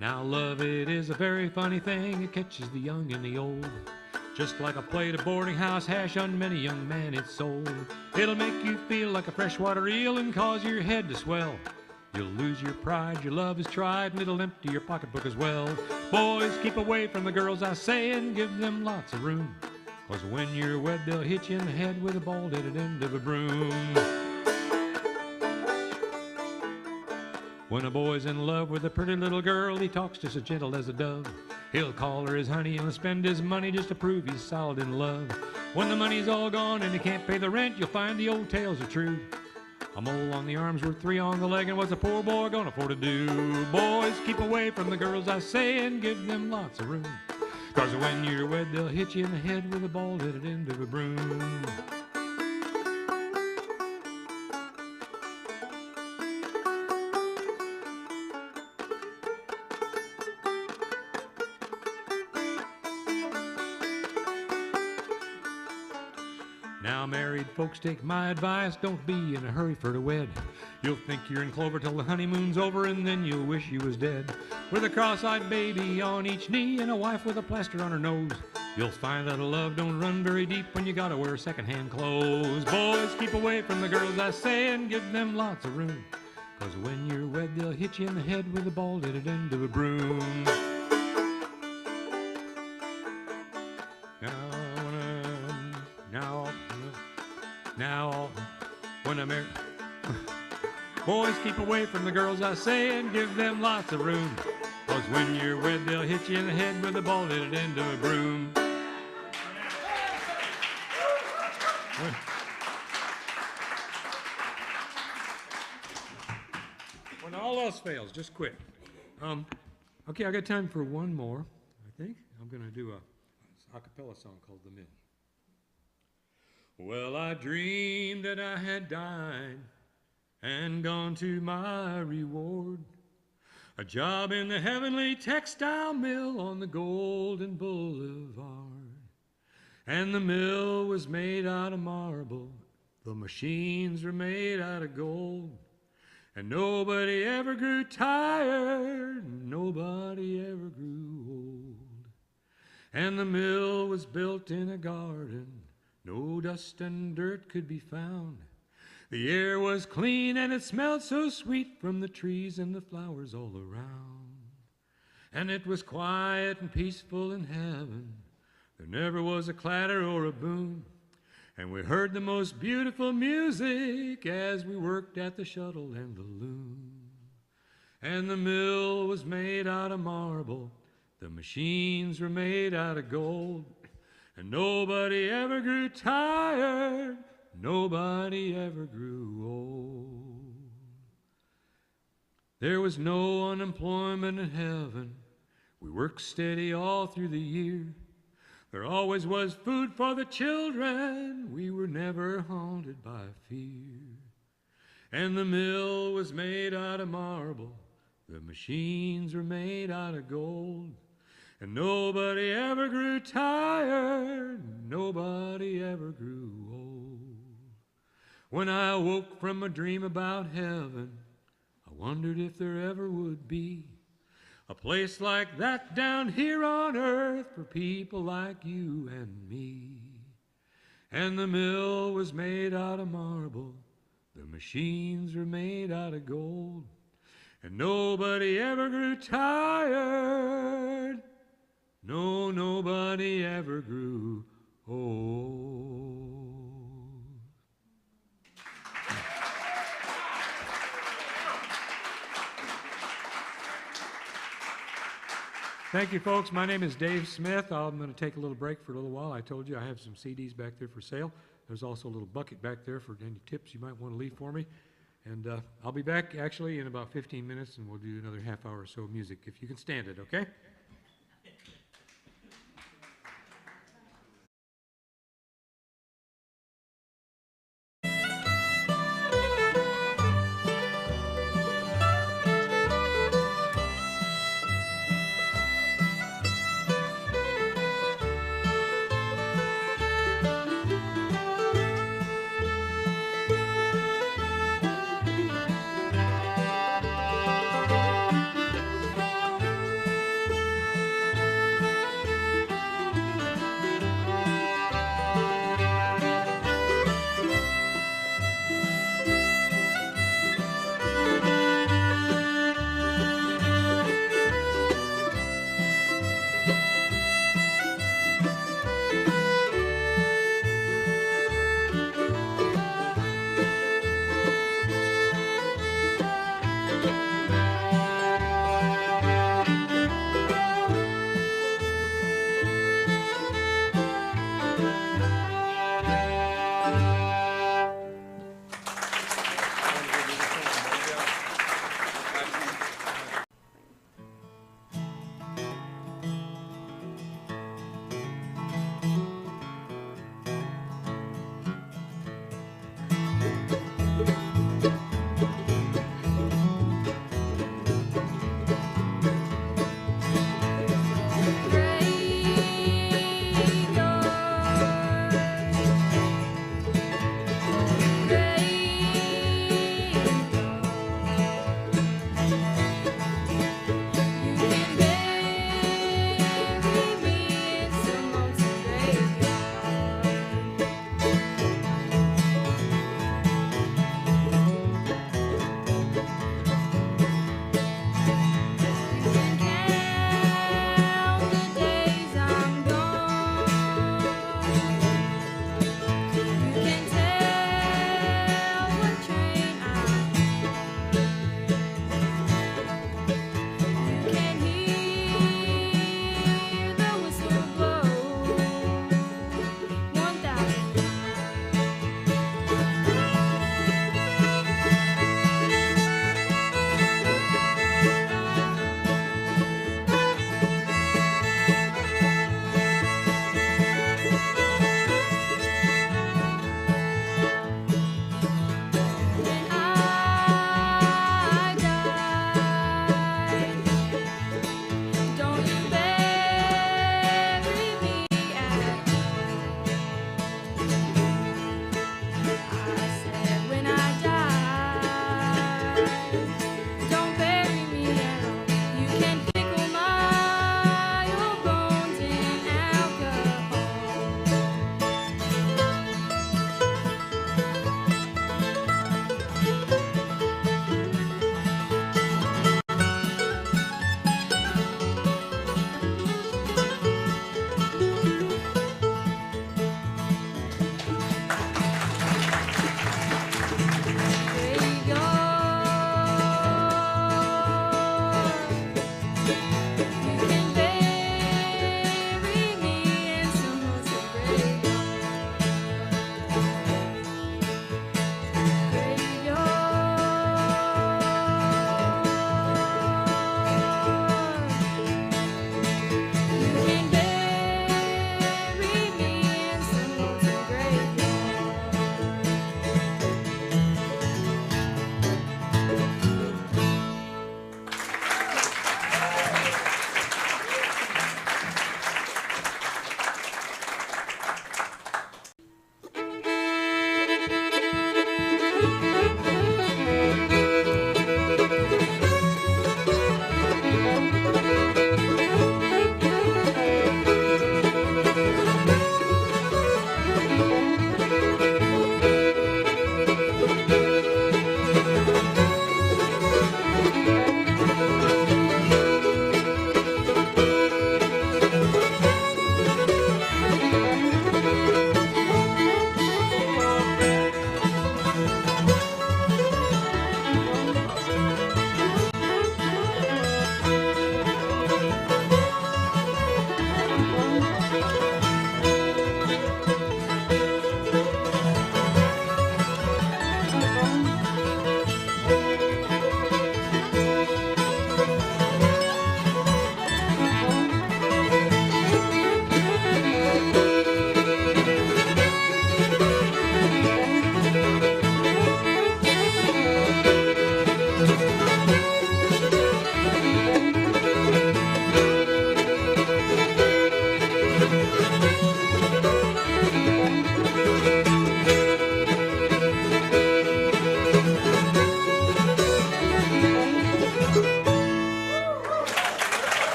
Now love, it is a very funny thing. It catches the young and the old. Just like a plate of boarding house hash on many young men it's sold. It'll make you feel like a freshwater eel and cause your head to swell. You'll lose your pride, your love is tried, and it'll empty your pocketbook as well. Boys, keep away from the girls, I say, and give them lots of room. 'Cause when you're wed, they'll hit you in the head with a bald-headed end of a broom. When a boy's in love with a pretty little girl, he talks just as gentle as a dove. He'll call her his honey and spend his money just to prove he's solid in love. When the money's all gone and he can't pay the rent, you'll find the old tales are true. A mole on the arm's worth 3 on the leg, and what's a poor boy gonna afford to do? Boys, keep away from the girls, I say, and give them lots of room. 'Cause when you're wed, they'll hit you in the head with a bald-headed end of a broom. Now married folks, take my advice, don't be in a hurry for to wed. You'll think you're in clover till the honeymoon's over, and then you'll wish you was dead. With a cross-eyed baby on each knee and a wife with a plaster on her nose, you'll find that love don't run very deep when you gotta wear second-hand clothes. Boys, keep away from the girls, I say, and give them lots of room. 'Cause when you're wed, they'll hit you in the head with a bald-headed end of a broom. Now, when I'm married, boys, keep away from the girls, I say, and give them lots of room. 'Cause when you're wed, they'll hit you in the head with a bald-headed end of a broom. When all else fails, just quit. Okay, I got time for one more, I think. I'm going to do a cappella song called The Men. Well, I dreamed that I had died and gone to my reward, a job in the heavenly textile mill on the Golden Boulevard. And the mill was made out of marble, the machines were made out of gold, and nobody ever grew tired, nobody ever grew old. And the mill was built in a garden, no dust and dirt could be found. The air was clean and it smelled so sweet from the trees and the flowers all around. And it was quiet and peaceful in heaven. There never was a clatter or a boom. And we heard the most beautiful music as we worked at the shuttle and the loom. And the mill was made out of marble, the machines were made out of gold, and nobody ever grew tired, nobody ever grew old. There was no unemployment in heaven. We worked steady all through the year. There always was food for the children. We were never haunted by fear. And the mill was made out of marble, the machines were made out of gold, and nobody ever grew tired, nobody ever grew old. When I awoke from a dream about heaven, I wondered if there ever would be a place like that down here on earth for people like you and me. And the mill was made out of marble, the machines were made out of gold, and nobody ever grew tired, no, nobody ever grew old. Thank you, folks. My name is Dave Smith. I'm going to take a little break for a little while. I told you I have some CDs back there for sale. There's also a little bucket back there for any tips you might want to leave for me. And I'll be back actually in about 15 minutes, and we'll do another half hour or so of music, if you can stand it, okay?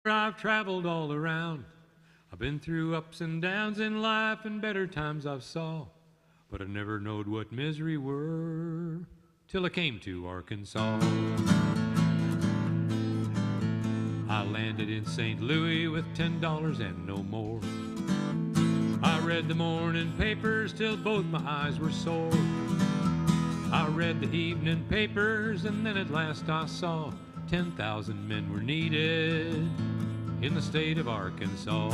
I've traveled all around. I've been through ups and downs in life and better times I've saw. But I never knowed what misery were till I came to Arkansas. I landed in St. Louis with $10 and no more. I read the morning papers till both my eyes were sore. I read the evening papers and then at last I saw 10,000 men were needed in the state of Arkansas.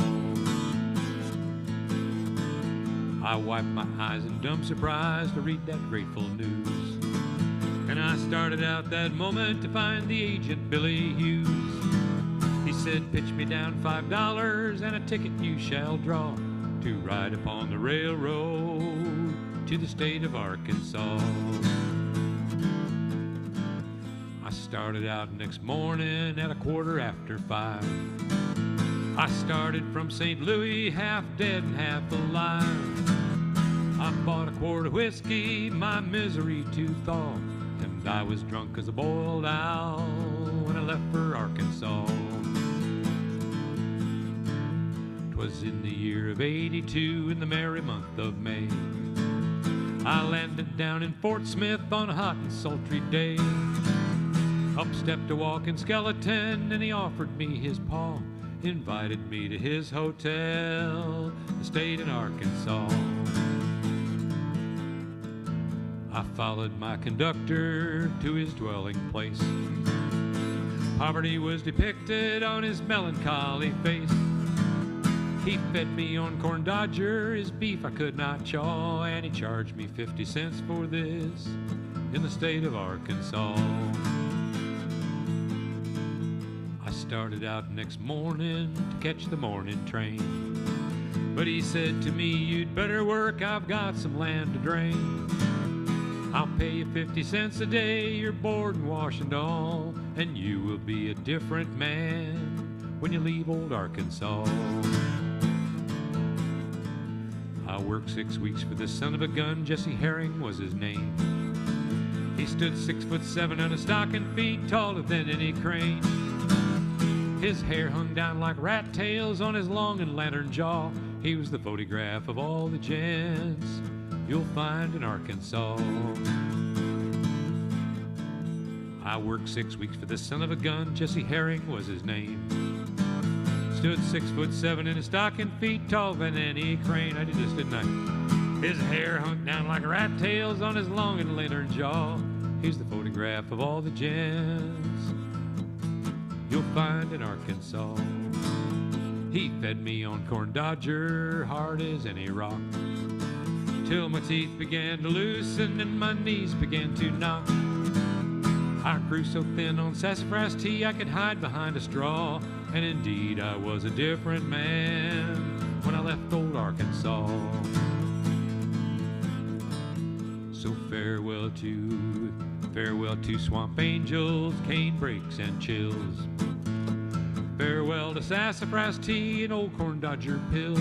I wiped my eyes in dumb surprise to read that grateful news. And I started out that moment to find the agent, Billy Hughes. He said, pitch me down $5 and a ticket you shall draw to ride upon the railroad to the state of Arkansas. I started out next morning at 5:15. I started from St. Louis half dead and half alive. I bought a quart of whiskey, my misery to thaw, and I was drunk as a boiled owl when I left for Arkansas. 'Twas in the year of '82 in the merry month of May. I landed down in Fort Smith on a hot and sultry day. Up stepped a walking skeleton and he offered me his paw, invited me to his hotel, the state in Arkansas. I followed my conductor to his dwelling place. Poverty was depicted on his melancholy face. He fed me on corn dodger, his beef I could not chaw, and he charged me 50 cents for this in the state of Arkansas. I started out next morning to catch the morning train, but he said to me, you'd better work, I've got some land to drain. I'll pay you 50 cents a day, your board and wash and all, and you will be a different man when you leave old Arkansas. I worked 6 weeks for this son of a gun, Jesse Herring was his name. He stood 6'7" on his stocking feet, taller than any crane. His hair hung down like rat tails on his long and lantern jaw. He was the photograph of all the gents you'll find in Arkansas. I worked 6 weeks for this son of a gun, Jesse Herring was his name. Stood 6'7" in his stocking feet, taller than any crane. I did this, didn't I? His hair hung down like rat tails on his long and lantern jaw. He's the photograph of all the gents you'll find in Arkansas. He fed me on corn dodger, hard as any rock, till my teeth began to loosen and my knees began to knock. I grew so thin on sassafras tea I could hide behind a straw, and indeed I was a different man when I left old Arkansas. So farewell to swamp angels, cane brakes and chills. Farewell to sassafras tea and old corn dodger pills.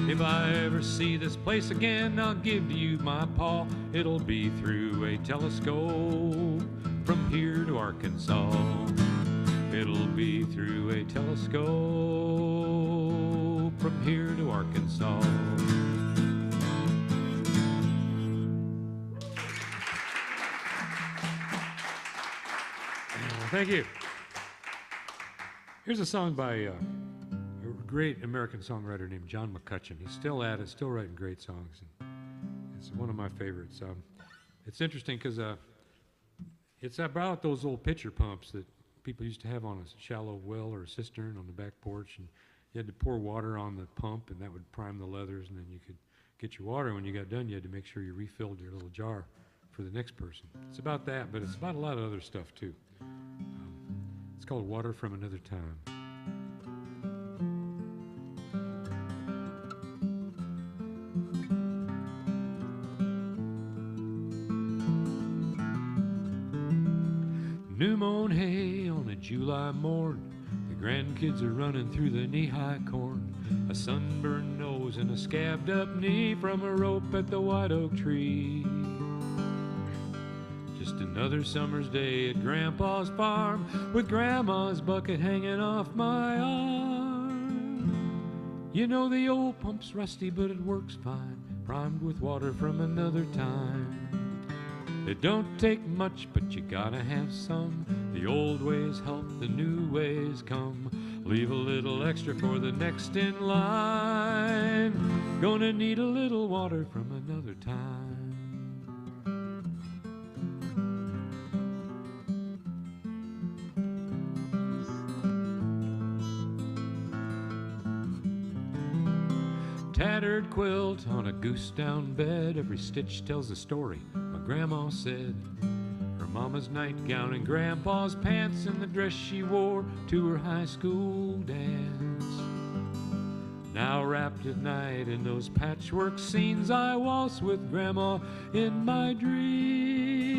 If I ever see this place again, I'll give you my paw. It'll be through a telescope from here to Arkansas. It'll be through a telescope from here to Arkansas. Thank you. Here's a song by a great American songwriter named John McCutcheon. He's still at it, still writing great songs. And it's one of my favorites. It's interesting because it's about those old pitcher pumps that people used to have on a shallow well or a cistern on the back porch, and you had to pour water on the pump, and that would prime the leathers, and then you could get your water. When you got done, you had to make sure you refilled your little jar for the next person. It's about that, but it's about a lot of other stuff too. It's called Water from Another Time. New mown hay on a July morn, the grandkids are running through the knee-high corn. A sunburned nose and a scabbed up knee from a rope at the white oak tree. Just another summer's day at Grandpa's farm, with Grandma's bucket hanging off my arm. You know the old pump's rusty, but it works fine, primed with water from another time. It don't take much, but you gotta have some. The old ways help, the new ways come. Leave a little extra for the next in line. Gonna need a little water from another time. Tattered quilt on a goose down bed, every stitch tells a story, my grandma said. Her mama's nightgown and grandpa's pants and the dress she wore to her high school dance. Now wrapped at night in those patchwork scenes, I waltz with grandma in my dreams.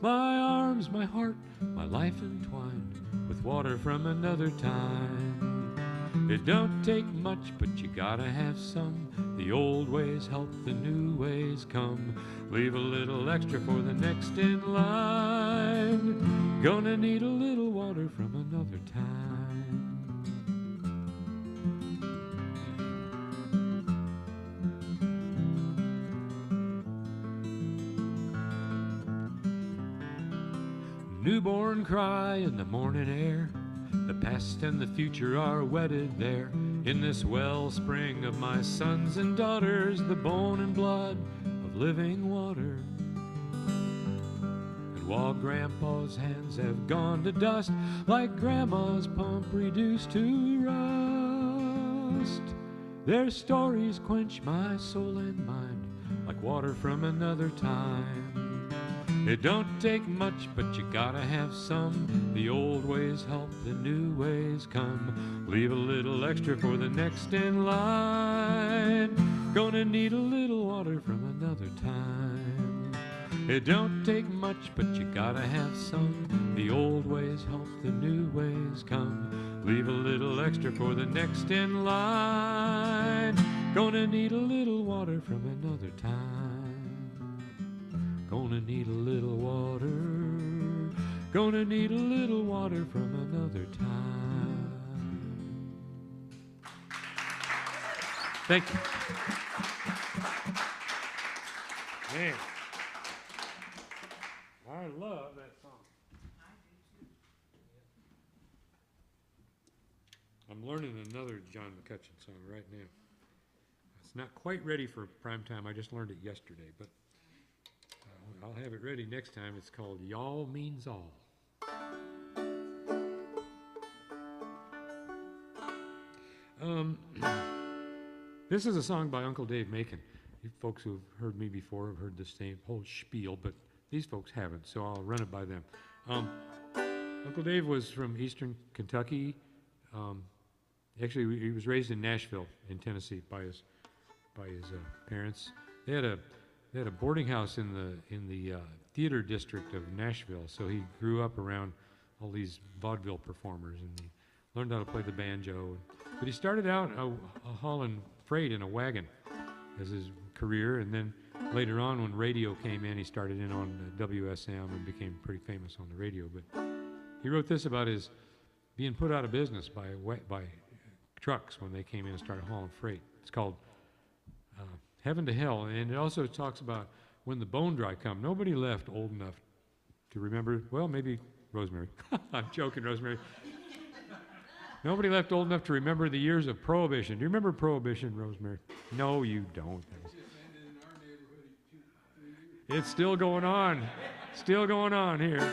My arms, my heart, my life entwined with water from another time. It don't take much, but you gotta have some. The old ways help, the new ways come. Leave a little extra for the next in line. Gonna need a little water from another time. Newborn cry in the morning air. The past and the future are wedded there in this wellspring of my sons and daughters, the bone and blood of living water. And while Grandpa's hands have gone to dust, like Grandma's pump reduced to rust, their stories quench my soul and mind like water from another time. It don't take much, but you gotta have some. The old ways help, the new ways come. Leave a little extra for the next in line. Gonna need a little water from another time. It don't take much, but you gotta have some. The old ways help, the new ways come. Leave a little extra for the next in line. Gonna need a little water from another time. Gonna need a little water. Gonna need a little water from another time. Thank you. Man, I love that song. I'm learning another John McCutcheon song right now. It's not quite ready for prime time. I just learned it yesterday, but I'll have it ready next time. It's called Y'all Means All. Um, this is a song by Uncle Dave Macon. You folks who have heard me before have heard this same whole spiel, but these folks haven't, so I'll run it by them. Uncle Dave was from eastern Kentucky. Actually, he was raised in Nashville, in Tennessee, by his parents. They had a boarding house in the theater district of Nashville, so he grew up around all these vaudeville performers, and he learned how to play the banjo. But he started out hauling freight in a wagon as his career, and then later on, when radio came in, he started in on WSM and became pretty famous on the radio. But he wrote this about his being put out of business by trucks when they came in and started hauling freight. It's called Heaven to Hell, and it also talks about when the bone dry come. Nobody left old enough to remember, well, maybe Rosemary. I'm joking, Rosemary. Nobody left old enough to remember the years of Prohibition. Do you remember Prohibition, Rosemary? No, you don't. It's still going on. Still going on here.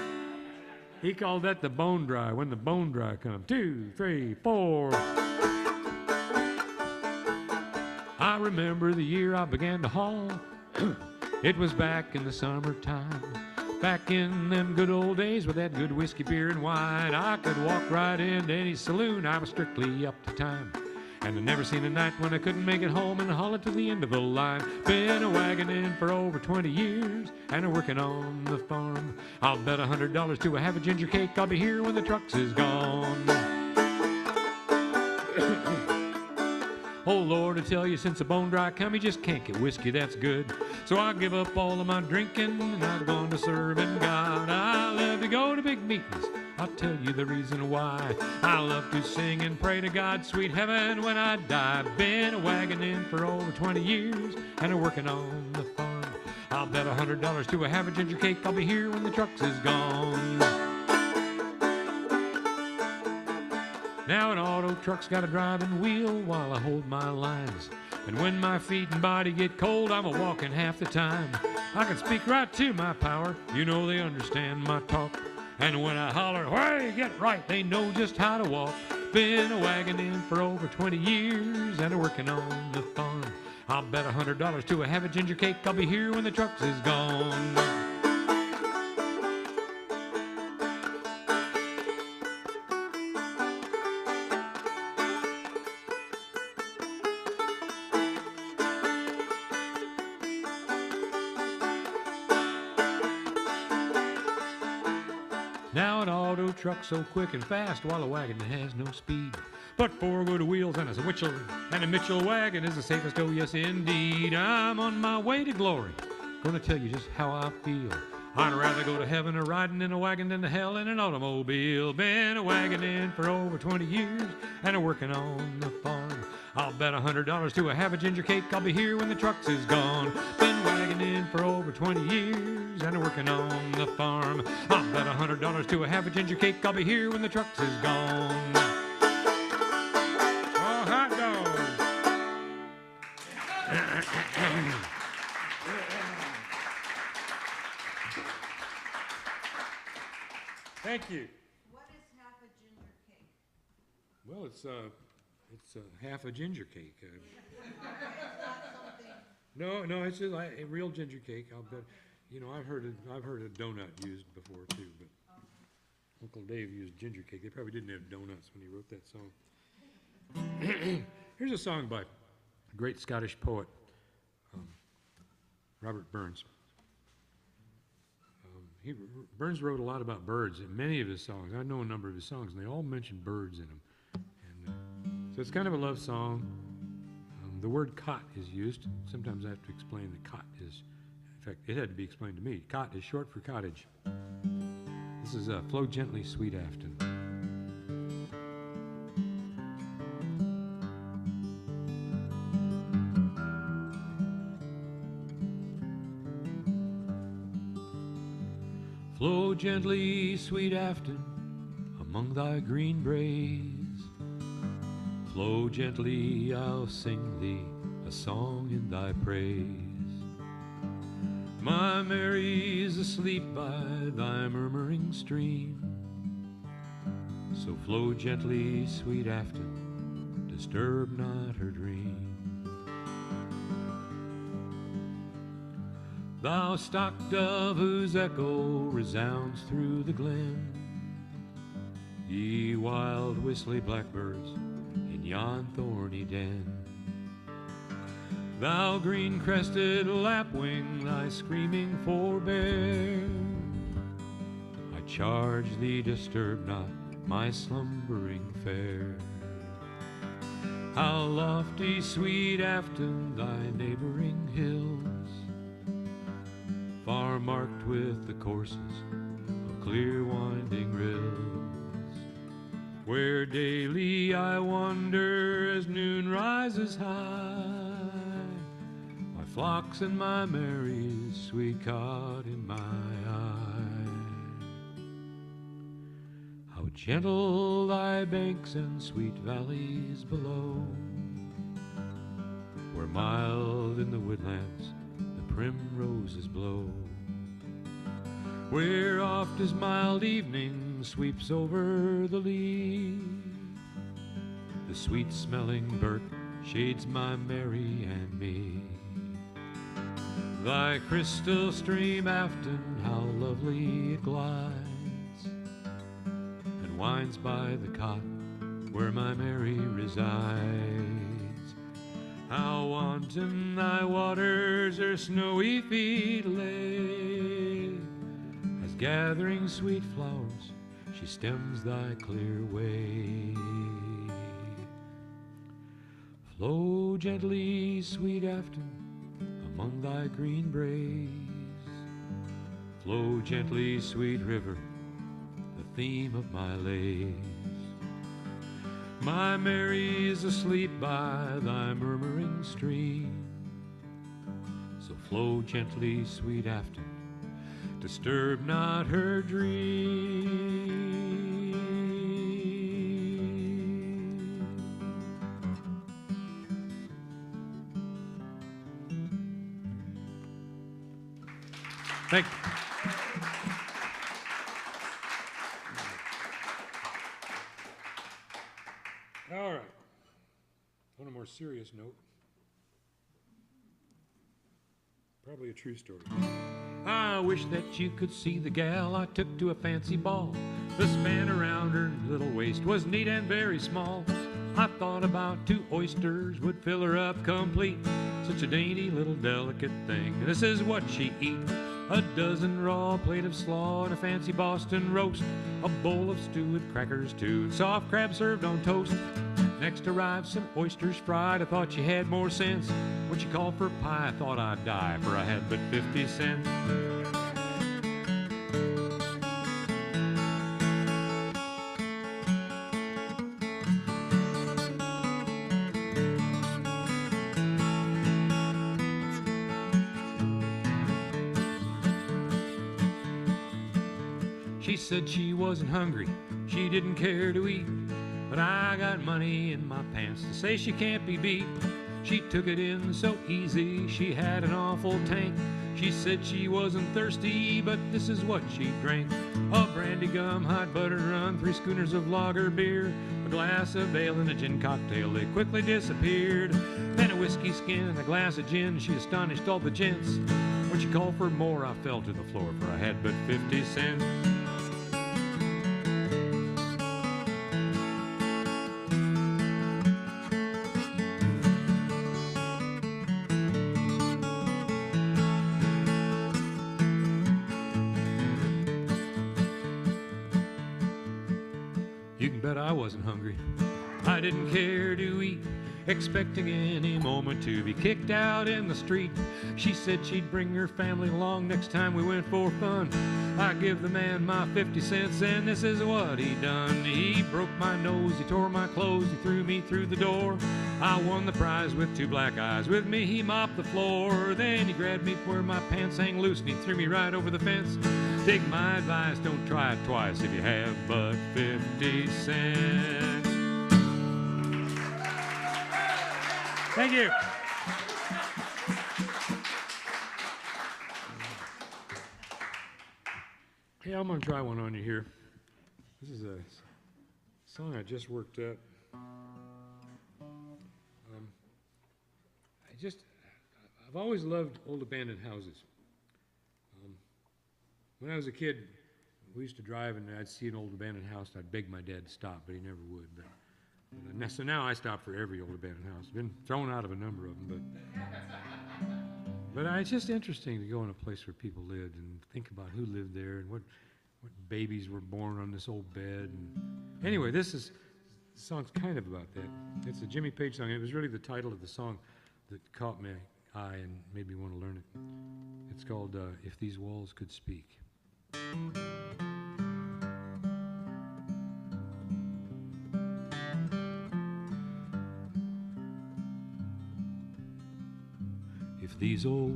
He called that the bone dry, when the bone dry come. 2, 3, 4. I remember the year I began to haul. It was back in the summertime. Back in them good old days with that good whiskey, beer, and wine. I could walk right into any saloon. I was strictly up to time. And I never seen a night when I couldn't make it home and haul it to the end of the line. Been a wagoning for over 20 years and a working on the farm. I'll bet $100 to a half a ginger cake I'll be here when the trucks is gone. Oh Lord, I tell you, since the bone dry come, you just can't get whiskey that's good. So I give up all of my drinking and I've gone to serving God. I love to go to big meetings. I'll tell you the reason why. I love to sing and pray to God, sweet heaven, when I die. Been a wagoning for over 20 years and a working on the farm. I'll bet $100 to a half a ginger cake I'll be here when the trucks is gone. Now an auto truck's got a driving wheel while I hold my lines. And when my feet and body get cold, I'm a-walking half the time. I can speak right to my power, you know they understand my talk. And when I holler, hey, get right, they know just how to walk. Been a wagoning for over 20 years and a working on the farm. I'll bet $100 to a half a ginger cake I'll be here when the trucks is gone. Now an auto truck's so quick and fast while a wagon has no speed. But 4 good wheels and a Mitchell wagon is the safest, oh yes indeed. I'm on my way to glory, gonna tell you just how I feel. I'd rather go to heaven a riding in a wagon than to hell in an automobile. Been a wagoning for over 20 years and a working on the farm. I'll bet $100 to a half a ginger cake I'll be here when the trucks is gone. Been wagoning for over 20 years and a working on the farm. I'll bet $100 to a half a ginger cake I'll be here when the trucks is gone. Oh, hot dog! Thank you. What is half a ginger cake? Well, it's half a ginger cake. It's not something. No, it's a real ginger cake. I'll bet. You know, I've heard a donut used before too, but Uncle Dave used ginger cake. They probably didn't have donuts when he wrote that song. Here's a song by a great Scottish poet, Robert Burns. Burns wrote a lot about birds in many of his songs. I know a number of his songs, and they all mention birds in them. And so it's kind of a love song. The word cot is used. Sometimes I have to explain that cot is, in fact, it had to be explained to me. Cot is short for cottage. This is Flow Gently, Sweet Afton. Flow gently, sweet Afton, among thy green braes. Flow gently, I'll sing thee a song in thy praise. My Mary's asleep by thy murmuring stream. So flow gently, sweet Afton, to disturb not her dream. Thou stock dove whose echo resounds through the glen, ye wild whistly blackbirds in yon thorny den, thou green-crested lapwing, thy screaming forbear, I charge thee disturb not my slumbering fair. How lofty, sweet Afton, thy neighboring hills, far marked with the courses of clear winding rills, where daily I wander as noon rises high, my flocks and my Marys sweet caught in my eye. How gentle thy banks and sweet valleys below, where mild in the woodlands the primroses blow, where oft as mild evening sweeps over the lea, the sweet-smelling birk shades my Mary and me. Thy crystal stream, Afton, how lovely it glides, and winds by the cot where my Mary resides. How wanton thy waters her snowy feet lay, as gathering sweet flowers she stems thy clear way. Flow gently, sweet Afton, among thy green braes. Flow gently, sweet river, the theme of my lays. My Mary is asleep by thy murmuring stream, so flow gently, sweet Afton, disturb not her dream. Thank you. All right. On a more serious note, probably a true story. I wish that you could see the gal I took to a fancy ball. The span around her little waist was neat and very small. I thought about 2 oysters would fill her up complete. Such a dainty little delicate thing. This is what she eat: a dozen raw, plate of slaw, and a fancy Boston roast, a bowl of stew with crackers too, and soft crab served on toast. Next arrived some oysters fried. I thought she had more sense. When she called for pie, I thought I'd die, for I had but 50 cents. She said she wasn't hungry, she didn't care to eat, but I got money in my pants to say she can't be beat. She took it in so easy, she had an awful tank. She said she wasn't thirsty, but this is what she drank: a brandy gum, hot buttered rum, 3 schooners of lager beer, a glass of ale and a gin cocktail. They quickly disappeared. Then a whiskey skin and a glass of gin. She astonished all the gents. When she called for more, I fell to the floor, for I had but 50 cents. You can bet I wasn't hungry. I didn't care to eat, expecting any moment to be kicked out in the street. She said she'd bring her family along next time we went for fun. I give the man my 50 cents, and this is what he done. He broke my nose, he tore my clothes, he threw me through the door. I won the prize with 2 black eyes. With me he mopped the floor. Then he grabbed me where my pants hang loose, and he threw me right over the fence. Take my advice, don't try it twice if you have but 50 cents. Thank you. Hey, I'm going to try one on you here. This is a song I just worked up. I've always loved old abandoned houses. When I was a kid, we used to drive and I'd see an old abandoned house and I'd beg my dad to stop, but he never would. So now I stop for every old abandoned house. Been thrown out of a number of them, but it's just interesting to go in a place where people lived and think about who lived there and what babies were born on this old bed. And anyway, this song's kind of about that. It's a Jimmy Page song. It was really the title of the song that caught my eye and made me want to learn it. It's called If These Walls Could Speak. If these old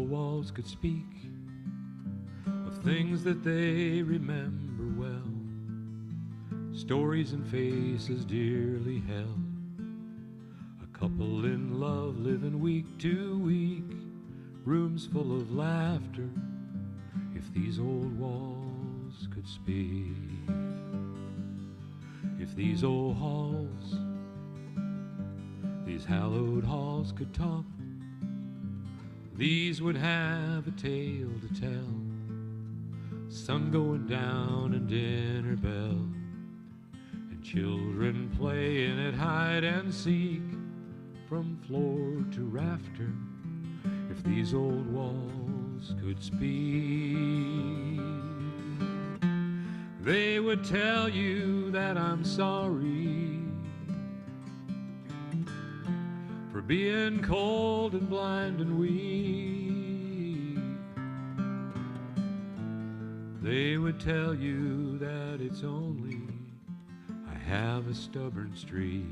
walls could speak of things that they remember well, stories and faces dearly held, a couple in love living week to week, rooms full of laughter. If these old walls could speak, if these old halls, these hallowed halls could talk, these would have a tale to tell. Sun going down and dinner bell, and children playing at hide and seek from floor to rafter. If these old walls could speak, they would tell you that I'm sorry for being cold and blind and weak. They would tell you that it's only I have a stubborn streak.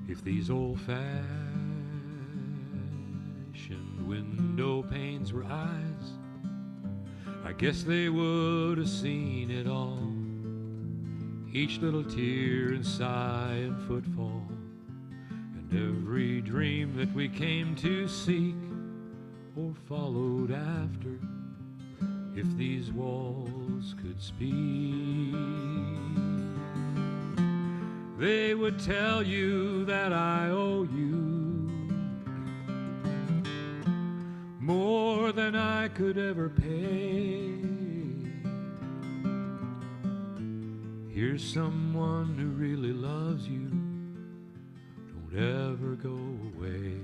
If these old-fashioned window panes were eyes, I guess they would have seen it all. Each little tear and sigh and footfall, and every dream that we came to seek or followed after. If these walls could speak, they would tell you that I owe you more than I could ever pay. Here's someone who really loves you, don't ever go away.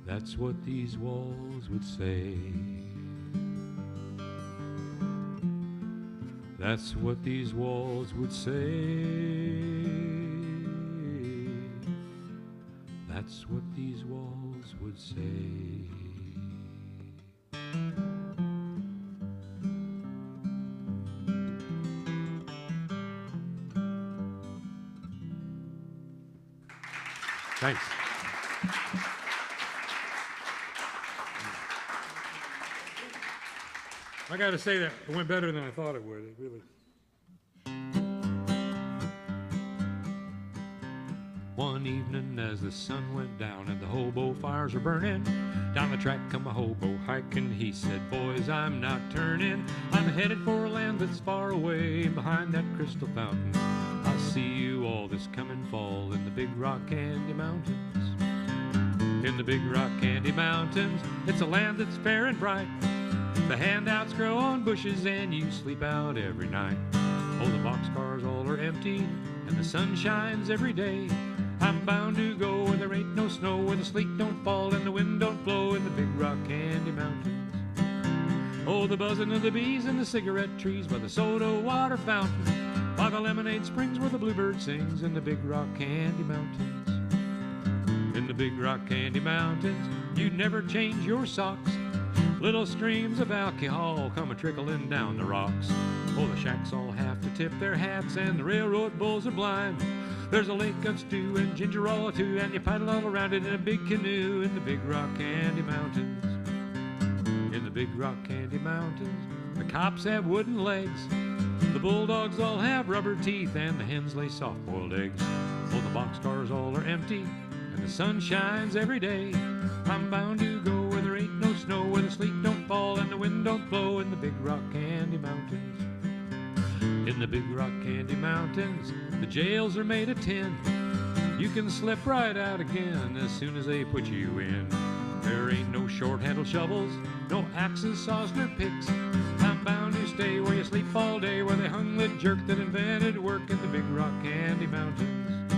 That's what these walls would say. That's what these walls would say. That's what these walls would say. Thanks. I got to say that it went better than I thought it would. It really. One evening as the sun went down and the hobo fires were burning, down the track come a hobo hiking. He said, boys, I'm not turning. I'm headed for a land that's far away behind that crystal fountain. I'll see you all this coming fall in the Big Rock Candy Mountains. In the Big Rock Candy Mountains, it's a land that's fair and bright. The handouts grow on bushes and you sleep out every night. Oh, the boxcars all are empty and the sun shines every day. I'm bound to go where there ain't no snow, where the sleet don't fall and the wind don't blow in the Big Rock Candy Mountains. Oh, the buzzing of the bees and the cigarette trees by the soda water fountain, by the lemonade springs where the bluebird sings in the Big Rock Candy Mountains. In the Big Rock Candy Mountains, you'd never change your socks. Little streams of alcohol come a-trickling down the rocks. Oh, the shacks all have to tip their hats and the railroad bulls are blind. There's a lake of stew and ginger ale too, and you paddle all around it in a big canoe in the Big Rock Candy Mountains. In the Big Rock Candy Mountains, the cops have wooden legs. The bulldogs all have rubber teeth and the hens lay soft-boiled eggs. Oh, the boxcars all are empty and the sun shines every day. I'm bound to go where there ain't no snow, where the sleet don't fall and the wind don't blow, in the Big Rock Candy Mountains. In the Big Rock Candy Mountains, the jails are made of tin. You can slip right out again as soon as they put you in. There ain't no short-handled shovels, no axes, saws, nor picks. I'm bound to stay where you sleep all day, where they hung the jerk that invented work, in the Big Rock Candy Mountains.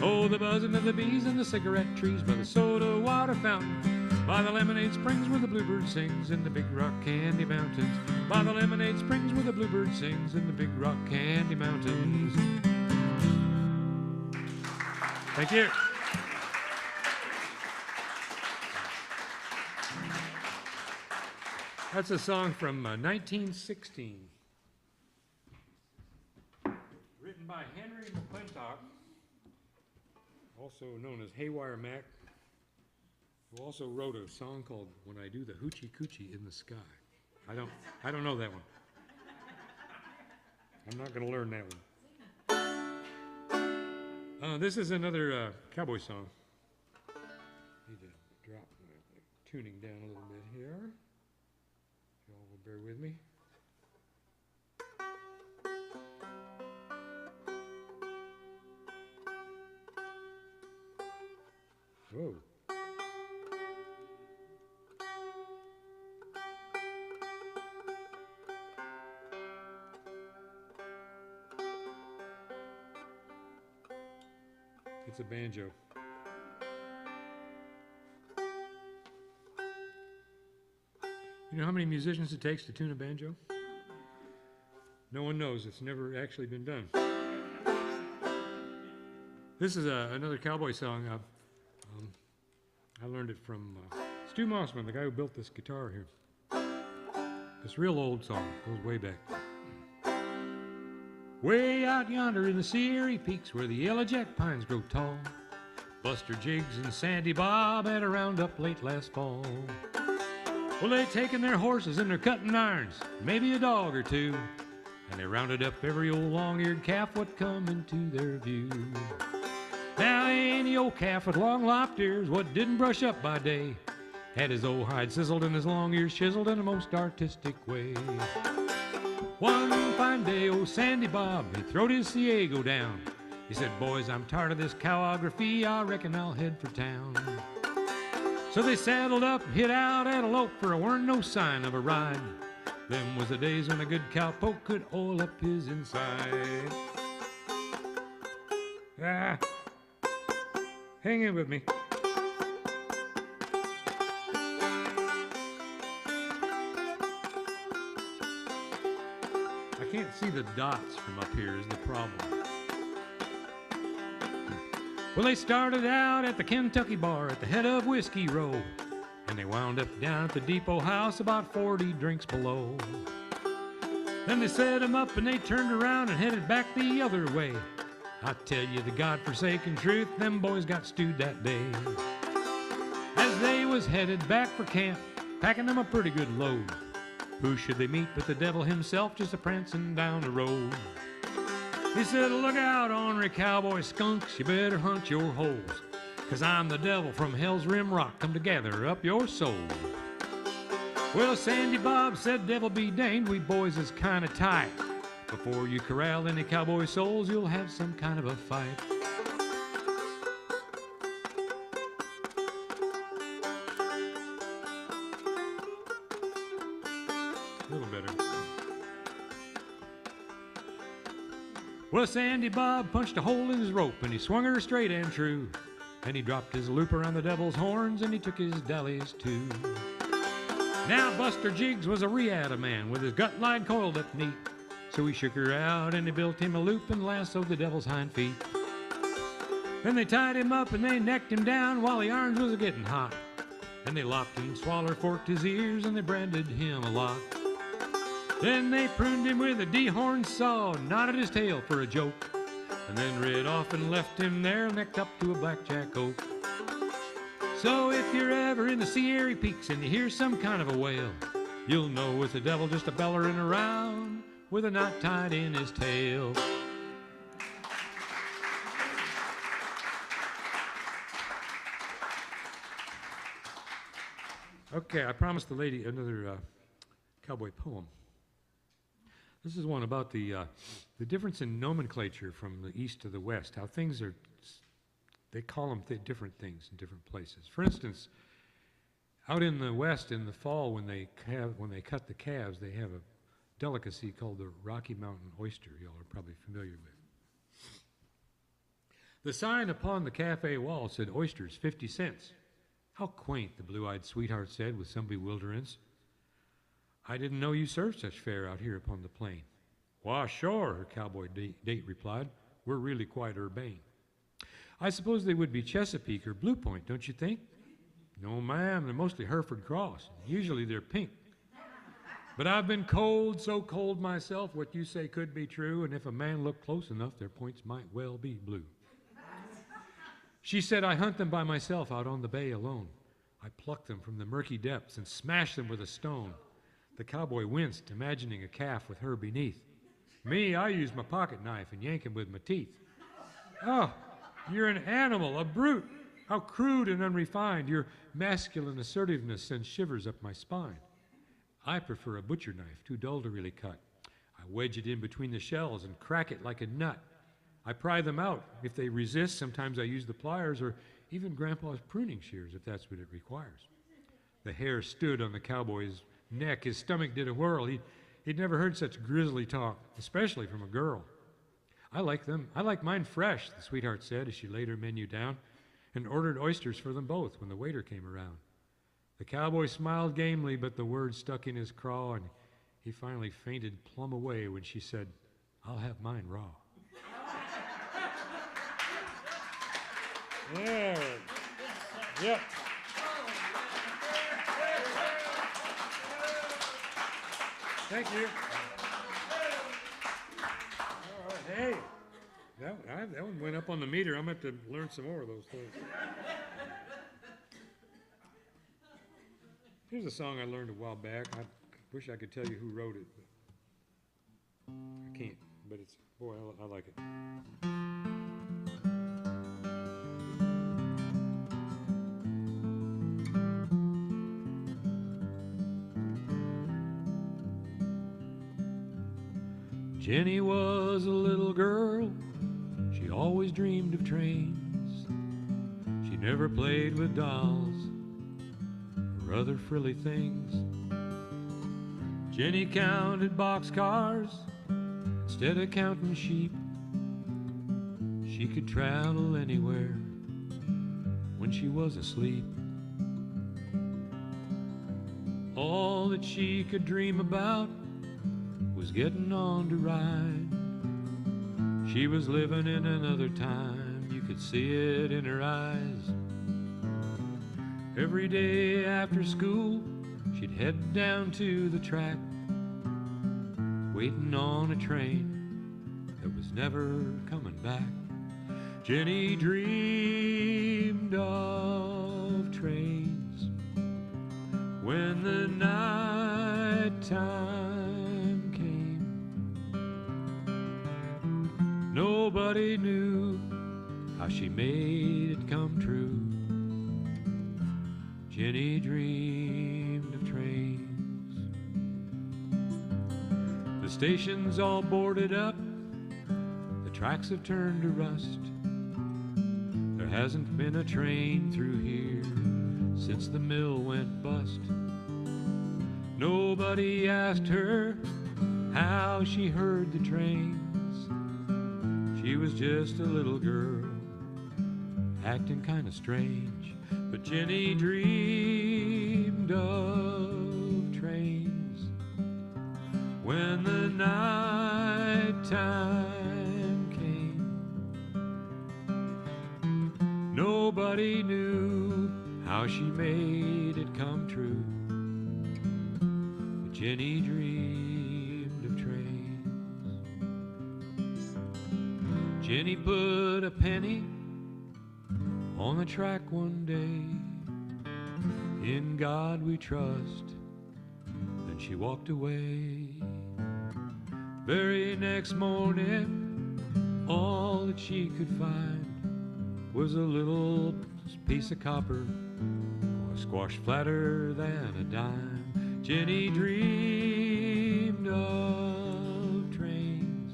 Oh, the buzzing of the bees and the cigarette trees by the soda water fountain, by the lemonade springs where the bluebird sings, in the Big Rock Candy Mountains. By the lemonade springs where the bluebird sings, in the Big Rock Candy Mountains. Thank you. That's a song from 1916, written by Henry McClintock, also known as Haywire Mac, who also wrote a song called "When I Do the Hoochie Coochie in the Sky." I don't know that one. I'm not going to learn that one. This is another cowboy song. Need to drop my tuning down a little bit here. Y'all will bear with me. Whoa. It's a banjo. You know how many musicians it takes to tune a banjo? No one knows. It's never actually been done. This is another cowboy song. I learned it from Stu Mossman, the guy who built this guitar here. This real old song, goes way back. Way out yonder in the Sierra Peaks where the yellow jack pines grow tall, Buster Jiggs and Sandy Bob had a roundup late last fall. Well, they taken their horses and their cutting irons, maybe a dog or two, and they rounded up every old long-eared calf what come into their view. Now any old calf with long lopped ears what didn't brush up by day had his old hide sizzled and his long ears chiseled in a most artistic way. One fine day, old Sandy Bob, he throwed his Ciego down. He said, "Boys, I'm tired of this cowography, I reckon I'll head for town." So they saddled up and hit out at a lope, for there weren't no sign of a ride. Them was the days when a good cowpoke could oil up his inside. Hang in with me. I can't see the dots from up here is the problem. Well, they started out at the Kentucky bar at the head of Whiskey Row, and they wound up down at the depot house about 40 drinks below. Then they set 'em up and they turned around and headed back the other way. I tell you the godforsaken truth, them boys got stewed that day. As they was headed back for camp, packing them a pretty good load, who should they meet but the devil himself just a-prancing down the road. He said, "Look out, ornery cowboy skunks, you better hunt your holes, 'cause I'm the devil from Hell's Rim Rock, come to gather up your soul." Well, Sandy Bob said, "Devil be danged, we boys is kinda tight. Before you corral any cowboy souls, you'll have some kind of a fight." A little better. Well, Sandy Bob punched a hole in his rope and he swung her straight and true. And he dropped his loop around the devil's horns and he took his dallies too. Now Buster Jiggs was a riata man with his gut line coiled up neat. So he shook her out and he built him a loop and lassoed the devil's hind feet. Then they tied him up and they necked him down while the irons was a-getting hot. And they lopped him, swaller forked his ears, and they branded him a lot. Then they pruned him with a dehorn saw, knotted his tail for a joke, and then rid off and left him there necked up to a blackjack oak. So if you're ever in the Sierra Peaks and you hear some kind of a wail, you'll know it's the devil just a bellerin' around with a knot tied in his tail. Okay, I promised the lady another cowboy poem. This is one about the difference in nomenclature from the east to the west, how things are, they call them different things in different places. For instance, out in the west in the fall when they cut the calves, they have a delicacy called the Rocky Mountain oyster, y'all are probably familiar with. The sign upon the cafe wall said oysters 50 cents. How quaint, the blue-eyed sweetheart said with some bewilderance. I didn't know you served such fare out here upon the plain. Why, sure, her cowboy date replied. We're really quite urbane. I suppose they would be Chesapeake or Blue Point, don't you think? No, ma'am, they're mostly Hereford Cross. Usually they're pink. But I've been cold, so cold myself, what you say could be true, and if a man looked close enough, their points might well be blue. She said, I hunt them by myself out on the bay alone. I pluck them from the murky depths and smash them with a stone. The cowboy winced, imagining a calf with her beneath. Me, I use my pocket knife and yank him with my teeth. Oh, you're an animal, a brute. How crude and unrefined. Your masculine assertiveness sends shivers up my spine. I prefer a butcher knife, too dull to really cut. I wedge it in between the shells and crack it like a nut. I pry them out. If they resist, sometimes I use the pliers or even Grandpa's pruning shears, if that's what it requires. The hair stood on the cowboy's neck. His stomach did a whirl. He'd never heard such grisly talk, especially from a girl. I like them. I like mine fresh, the sweetheart said as she laid her menu down and ordered oysters for them both when the waiter came around. The cowboy smiled gamely, but the words stuck in his craw, and he finally fainted plumb away when she said, I'll have mine raw. Yeah. Yep. Thank you. All right. Hey, that one went up on the meter. I'm going to have to learn some more of those things. Here's a song I learned a while back. I wish I could tell you who wrote it, but I can't. But it's, boy, I like it. Jenny was a little girl, she always dreamed of trains. She never played with dolls or other frilly things. Jenny counted boxcars instead of counting sheep. She could travel anywhere when she was asleep. All that she could dream about was getting on to ride. She was living in another time, you could see it in her eyes. Every day after school, she'd head down to the track, waiting on a train that was never coming back. Jenny dreamed of trains when the night time came. Nobody knew how she made it come true. Jenny dreamed of trains. The station's all boarded up, the tracks have turned to rust. There hasn't been a train through here since the mill went bust. Nobody asked her how she heard the trains. She was just a little girl, acting kind of strange. But Jenny dreamed of trains when the night time came. Nobody knew how she made it come true. But Jenny dreamed of trains. Jenny put a penny on the track one day. In God we trust. Then she walked away. Very next morning, all that she could find was a little piece of copper, squashed flatter than a dime. Jenny dreamed of trains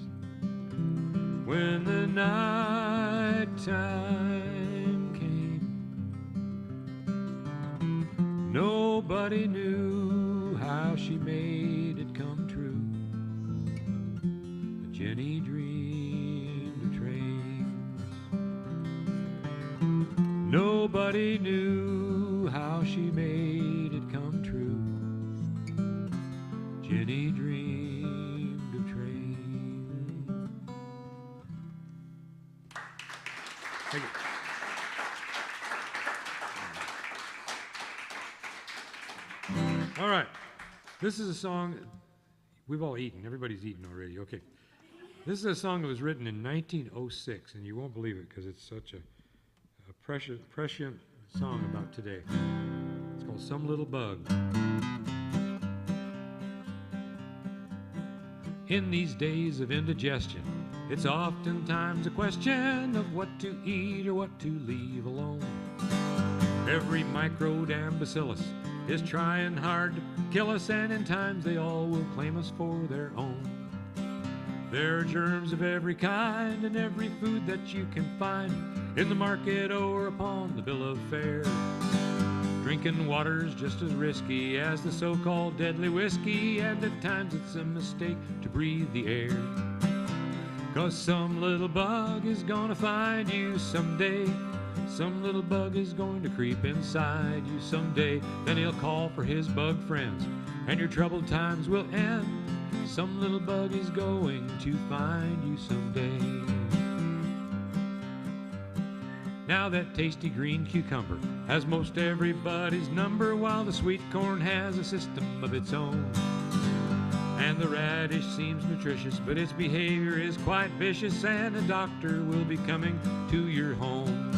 when the night time came. Nobody knew how she made it come true. But Jenny dreamed of trains. Nobody knew how she made it come true. Jenny dreamed of trains. Thank you. All right. This is a song we've all eaten. Everybody's eaten already. Okay. This is a song that was written in 1906, and you won't believe it because it's such a prescient song about today. It's called Some Little Bug. In these days of indigestion, it's oftentimes a question of what to eat or what to leave alone. Every microbe and bacillus is trying hard to kill us, and in times they all will claim us for their own. There are germs of every kind in every food that you can find in the market or upon the bill of fare. Drinking water's just as risky as the so-called deadly whiskey, and at times it's a mistake to breathe the air. 'Cause some little bug is gonna find you someday. Some little bug is going to creep inside you someday. Then he'll call for his bug friends, and your troubled times will end. Some little bug is going to find you someday. Now that tasty green cucumber has most everybody's number, while the sweet corn has a system of its own. And the radish seems nutritious, but its behavior is quite vicious, and a doctor will be coming to your home.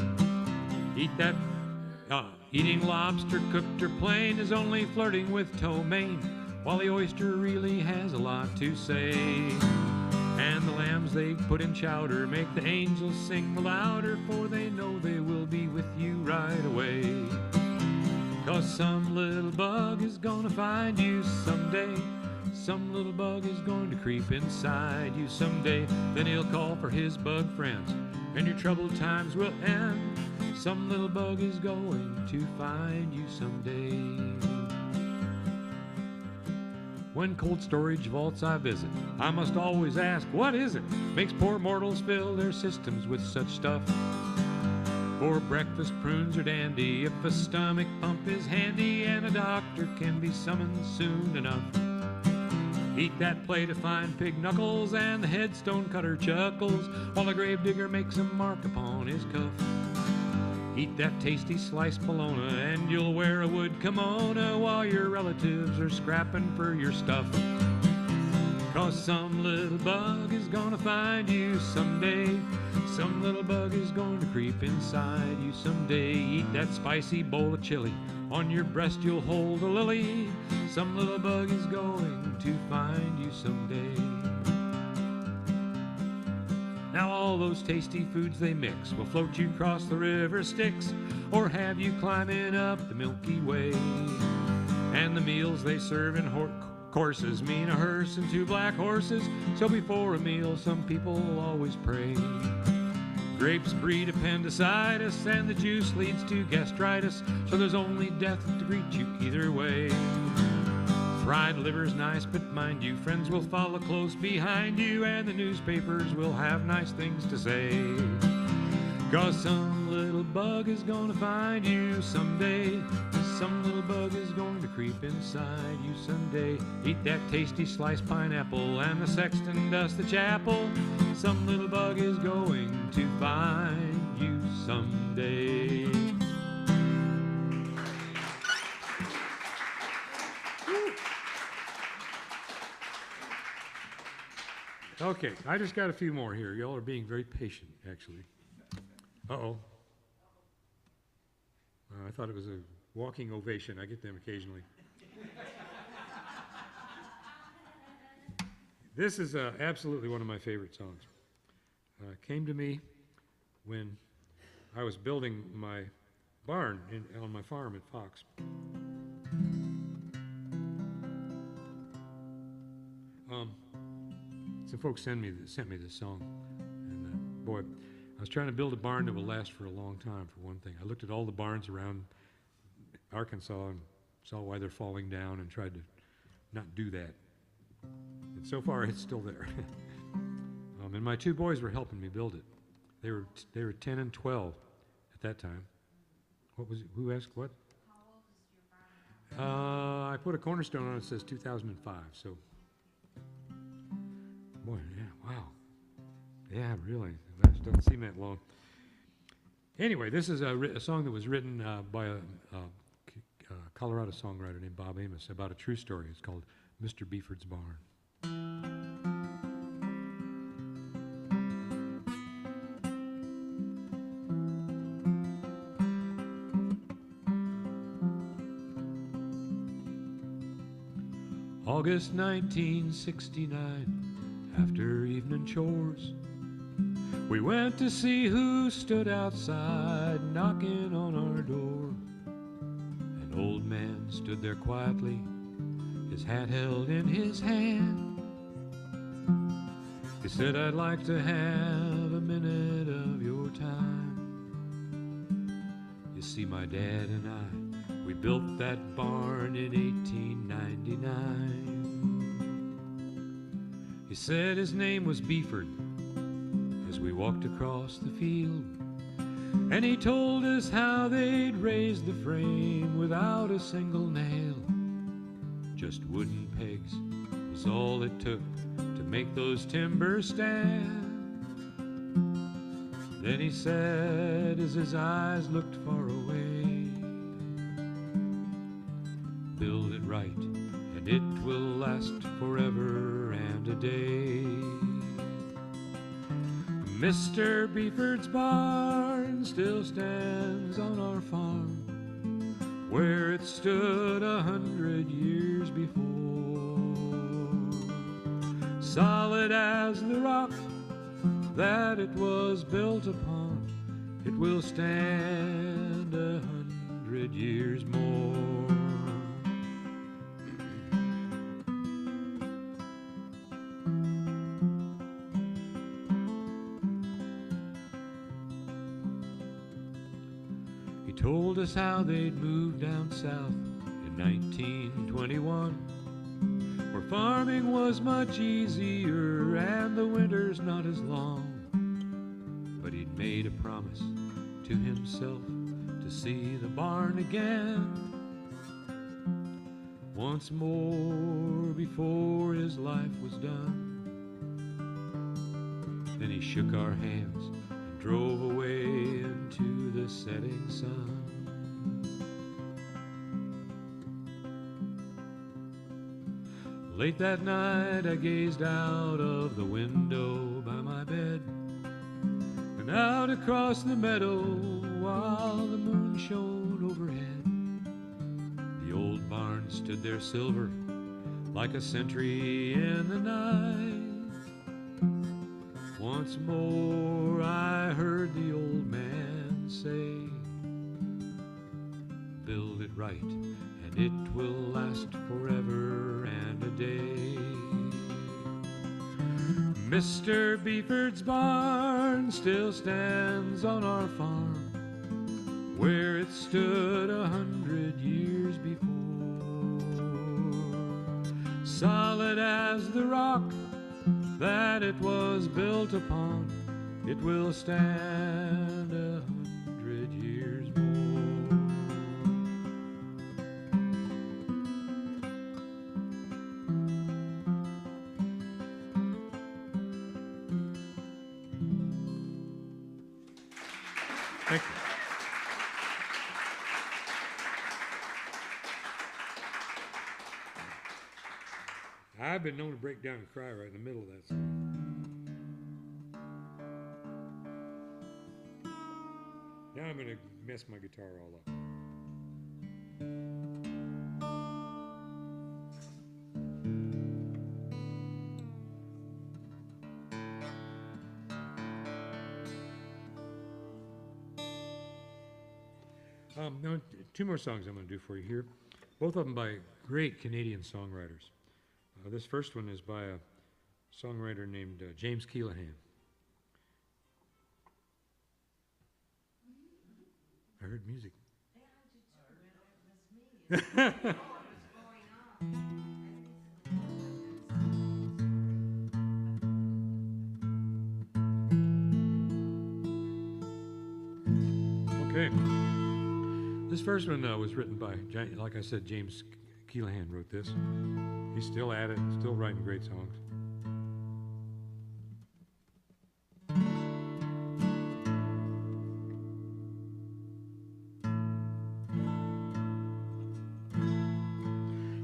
Eating lobster cooked or plain is only flirting with ptomaine, while the oyster really has a lot to say. And the lambs they put in chowder make the angels sing the louder, for they know they will be with you right away. 'Cause some little bug is gonna find you someday. Some little bug is going to creep inside you someday. Then he'll call for his bug friends, and your troubled times will end. Some little bug is going to find you someday. When cold storage vaults I visit, I must always ask, what is it makes poor mortals fill their systems with such stuff? For breakfast prunes are dandy if a stomach pump is handy, and a doctor can be summoned soon enough. Eat that plate of fine pig knuckles, and the headstone cutter chuckles, while the grave digger makes a mark upon his cuff. Eat that tasty sliced bologna, and you'll wear a wood kimono while your relatives are scrapping for your stuff. 'Cause some little bug is gonna find you someday. Some little bug is going to creep inside you someday. Eat that spicy bowl of chili, on your breast you'll hold a lily. Some little bug is going to find you someday. Now all those tasty foods they mix will float you across the river Styx, or have you climbing up the Milky Way. And the meals they serve in courses mean a hearse and 2 black horses, so before a meal some people always pray. Grapes breed appendicitis, and the juice leads to gastritis, so there's only death to greet you either way. Fried liver's nice, but mind you, friends will follow close behind you, and the newspapers will have nice things to say. 'Cause some little bug is gonna find you someday. Some little bug is going to creep inside you someday. Eat that tasty sliced pineapple, and the sexton does the chapel. Some little bug is going to find you someday. Okay, I just got a few more here. Y'all are being very patient, actually. Uh-oh. I thought it was a walking ovation. I get them occasionally. This is absolutely one of my favorite songs. Came to me when I was building my barn on my farm at Fox. Some folks sent me this song, and boy, I was trying to build a barn that will last for a long time. For one thing, I looked at all the barns around Arkansas and saw why they're falling down, and tried to not do that. And so far, it's still there. And my two boys were helping me build it. They were 10 and 12 at that time. What was it? Who asked what? How old is your barn now? I put a cornerstone on it. It says 2005. So, boy, yeah, wow, yeah, really. That doesn't seem that long. Anyway, this is a song that was written by a Colorado songwriter named Bob Amos about a true story. It's called Mr. Beeford's Barn. August 1969, after evening chores, we went to see who stood outside knocking on our door. An old man stood there quietly, his hat held in his hand. He said, "I'd like to have a minute of your time. You see, my dad and I, we built that barn in 1899. He said his name was Beeford as we walked across the field, and he told us how they'd raised the frame without a single nail. Just wooden pegs was all it took to make those timbers stand." Then he said, as his eyes looked far away, "Build it right, and it will last forever and a day." Mr. Beeford's barn still stands on our farm, where it stood 100 years before. Solid as the rock that it was built upon, it will stand 100 years more. He told us how they'd moved down south in 1921, where farming was much easier and the winters not as long. But he'd made a promise to himself to see the barn again once more before his life was done. Then he shook our hands and drove away into the setting sun. Late that night I gazed out of the window by my bed and out across the meadow while the moon shone overhead. The old barn stood there silver like a sentry in the night. Once more I heard the old man say, "Build it right, and it will last forever and a day." Mr. Beeford's barn still stands on our farm, where it stood 100 years before. Solid as the rock that it was built upon, it will stand 100 years more. Thank you. I've been known to break down and cry right in the middle of that song. Now I'm going to mess my guitar all up. No, two more songs I'm going to do for you here. Both of them by great Canadian songwriters. This first one is by a songwriter named James Keelahan. I heard music. Okay. This first one was written by, like I said, James Keelahan wrote this. He's still at it, still writing great songs.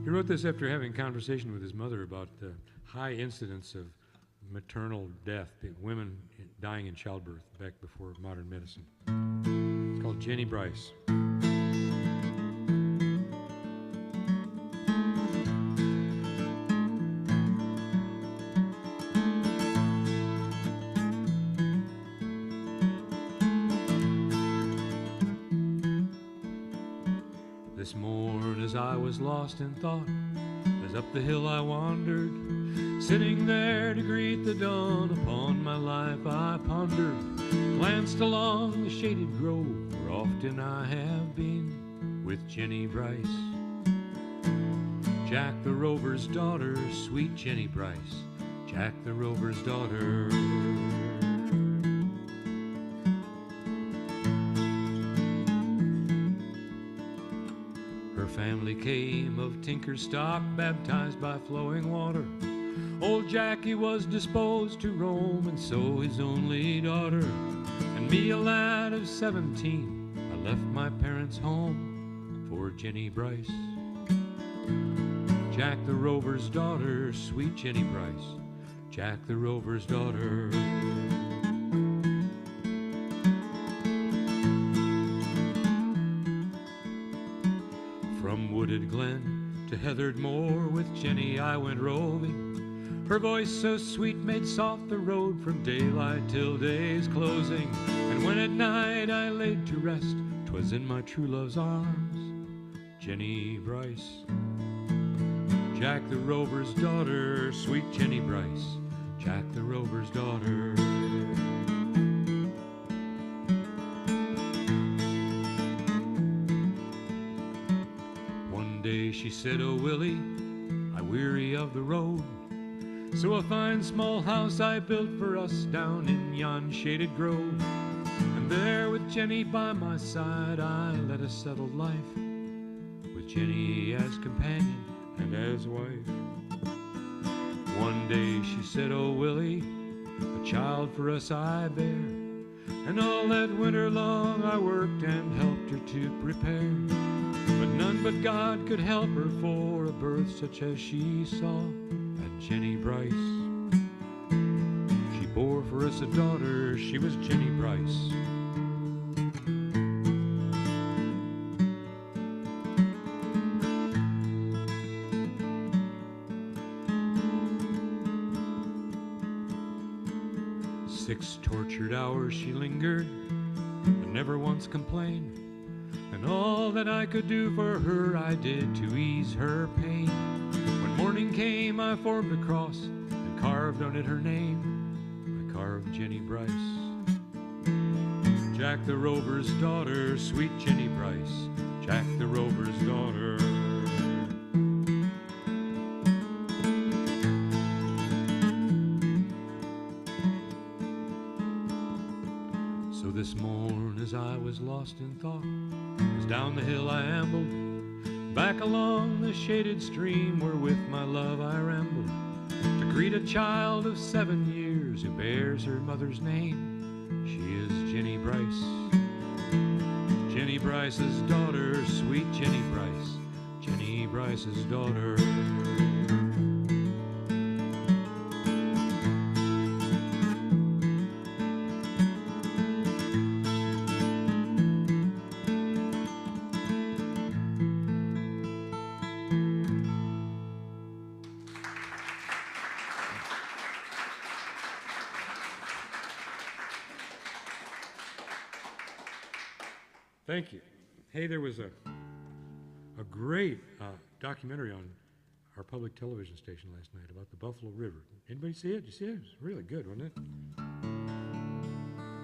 He wrote this after having a conversation with his mother about the high incidence of maternal death, women dying in childbirth back before modern medicine. It's called Jenny Bryce. This morn as I was lost in thought, as up the hill I wandered, sitting there to greet the dawn upon my life I pondered, glanced along the shaded grove where often I have been with Jenny Bryce. Jack the Rover's daughter, sweet Jenny Bryce, Jack the Rover's daughter. Family came of tinker stock, baptized by flowing water. Old Jackie was disposed to roam, and so his only daughter. And me, a lad of 17, I left my parents' home for Jenny Bryce. Jack the Rover's daughter, sweet Jenny Bryce, Jack the Rover's daughter. From wooded glen to heathered moor with Jenny I went roving. Her voice so sweet made soft the road from daylight till day's closing. And when at night I laid to rest, 'twas in my true love's arms, Jenny Bryce. Jack the Rover's daughter, sweet Jenny Bryce, Jack the Rover's daughter. She said, "Oh, Willie, I weary of the road. So a fine small house I built for us down in yon shaded grove. And there with Jenny by my side I led a settled life, with Jenny as companion and as wife." One day she said, "Oh, Willie, a child for us I bear. And all that winter long I worked and helped her to prepare. But none but God could help her for a birth such as she saw at Jenny Bryce. She bore for us a daughter, she was Jenny Bryce." Six tortured hours she lingered, but never once complained. And all that I could do for her I did to ease her pain. When morning came I formed a cross and carved on it her name. I carved Jenny Bryce. Jack the Rover's daughter, sweet Jenny Bryce, Jack the Rover's daughter. So this morn as I was lost in thought, as down the hill I ambled, back along the shaded stream where with my love I rambled, to greet a child of 7 years who bears her mother's name. She is Jenny Bryce. Jenny Bryce's daughter, sweet Jenny Bryce, Jenny Bryce's daughter. Thank you. Hey, there was a great documentary on our public television station last night about the Buffalo River. Anybody see it? Did you see it? It was really good, wasn't it?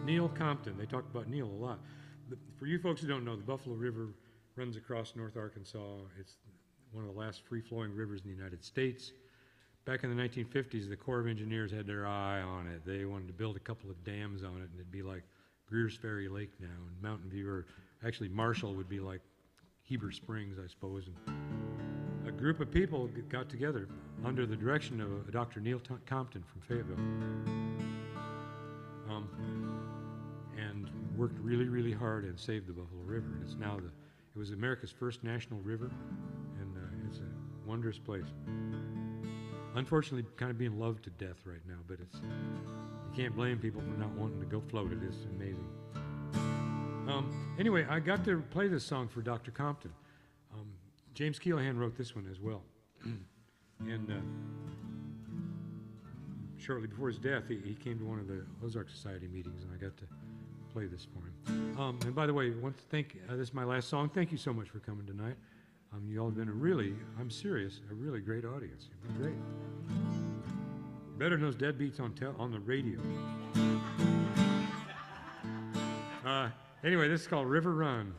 Neil Compton. They talked about Neil a lot. For you folks who don't know, the Buffalo River runs across North Arkansas. It's one of the last free-flowing rivers in the United States. Back in the 1950s, the Corps of Engineers had their eye on it. They wanted to build a couple of dams on it, and it'd be like Greer's Ferry Lake now, and Mountain View, or actually Marshall would be like Heber Springs, I suppose. And a group of people got together under the direction of Dr. Neil Compton from Fayetteville, and worked really, really hard and saved the Buffalo River. And it's now it was America's first national river, and it's a wondrous place. Unfortunately, kind of being loved to death right now, but you can't blame people for not wanting to go float it. It's amazing. Anyway, I got to play this song for Dr. Compton. James Keelahan wrote this one as well. And shortly before his death, he came to one of the Ozark Society meetings, and I got to play this for him. And by the way, I want to thank, this is my last song. Thank you so much for coming tonight. You all have been I'm serious, a really great audience. You've been great. Better than those deadbeats on the radio. Anyway, this is called River Run.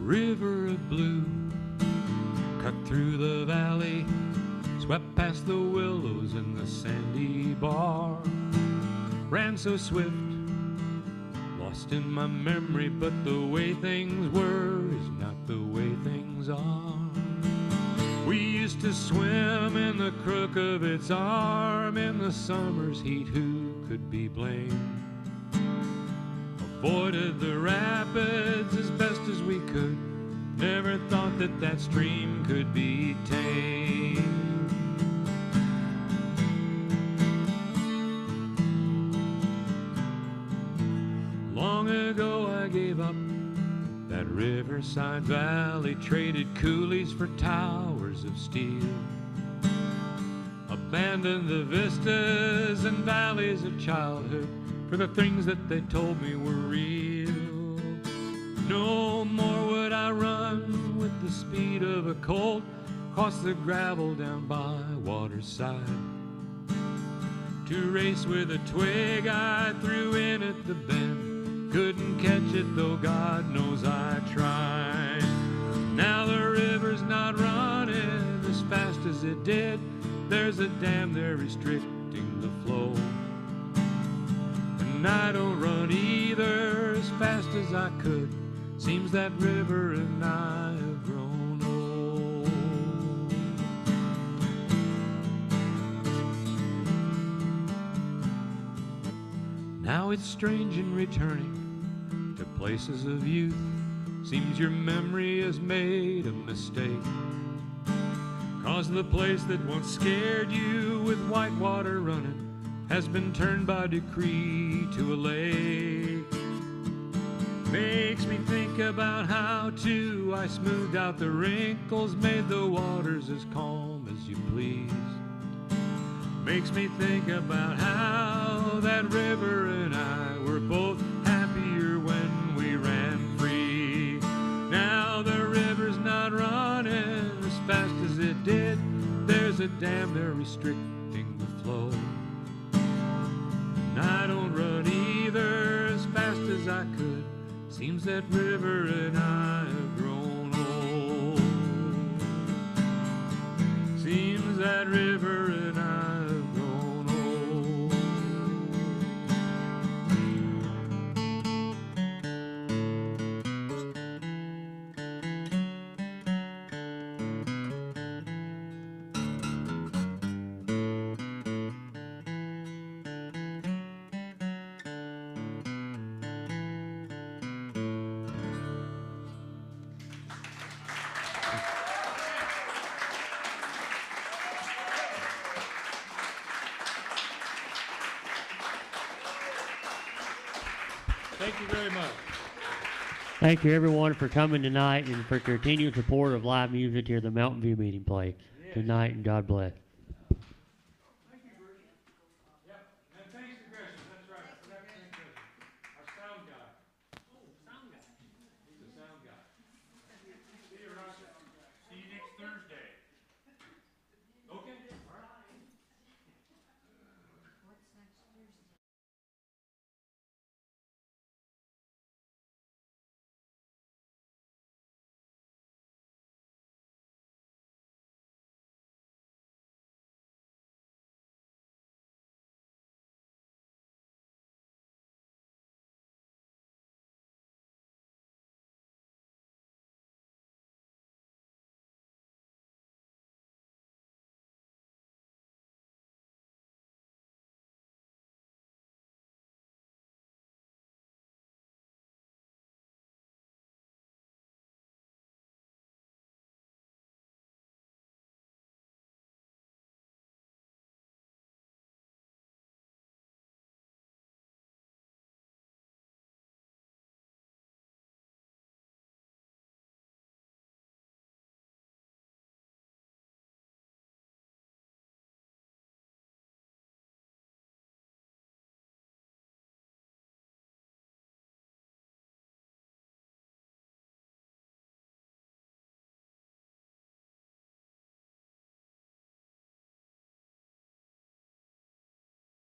River of blue, cut through the valley, swept past the willows and the sandy bar. Ran so swift, lost in my memory, but the way things were is not the way things are. We used to swim in the crook of its arm in the summer's heat, who could be blamed? Avoided the rapids as best as we could, never thought that stream could be tamed. Long ago I gave up that riverside valley, traded coolies for towers of steel, abandoned the vistas and valleys of childhood for the things that they told me were real. No more would I run with the speed of a colt across the gravel down by water's side, to race with a twig I threw in at the bend. Couldn't catch it, though God knows I tried. Now the river's not running as fast as it did. There's a dam there restricting the flow, and I don't run either as fast as I could. Seems that river and I have grown old. Now it's strange in returning to places of youth. Seems your memory has made a mistake, 'cause the place that once scared you with white water running has been turned by decree to a lake. Makes me think about how I smoothed out the wrinkles, made the waters as calm as you please. Makes me think about how that river and I were both happier when we ran free. Now the river's not running as fast as it did. There's a dam there restricting the flow, and I don't run either as fast as I could. Seems that river and I have grown old. Seems that river and I have grown old. Thank you very much. Thank you, everyone, for coming tonight and for continued support of live music here at the Mountain View Meeting Place. Good night and God bless.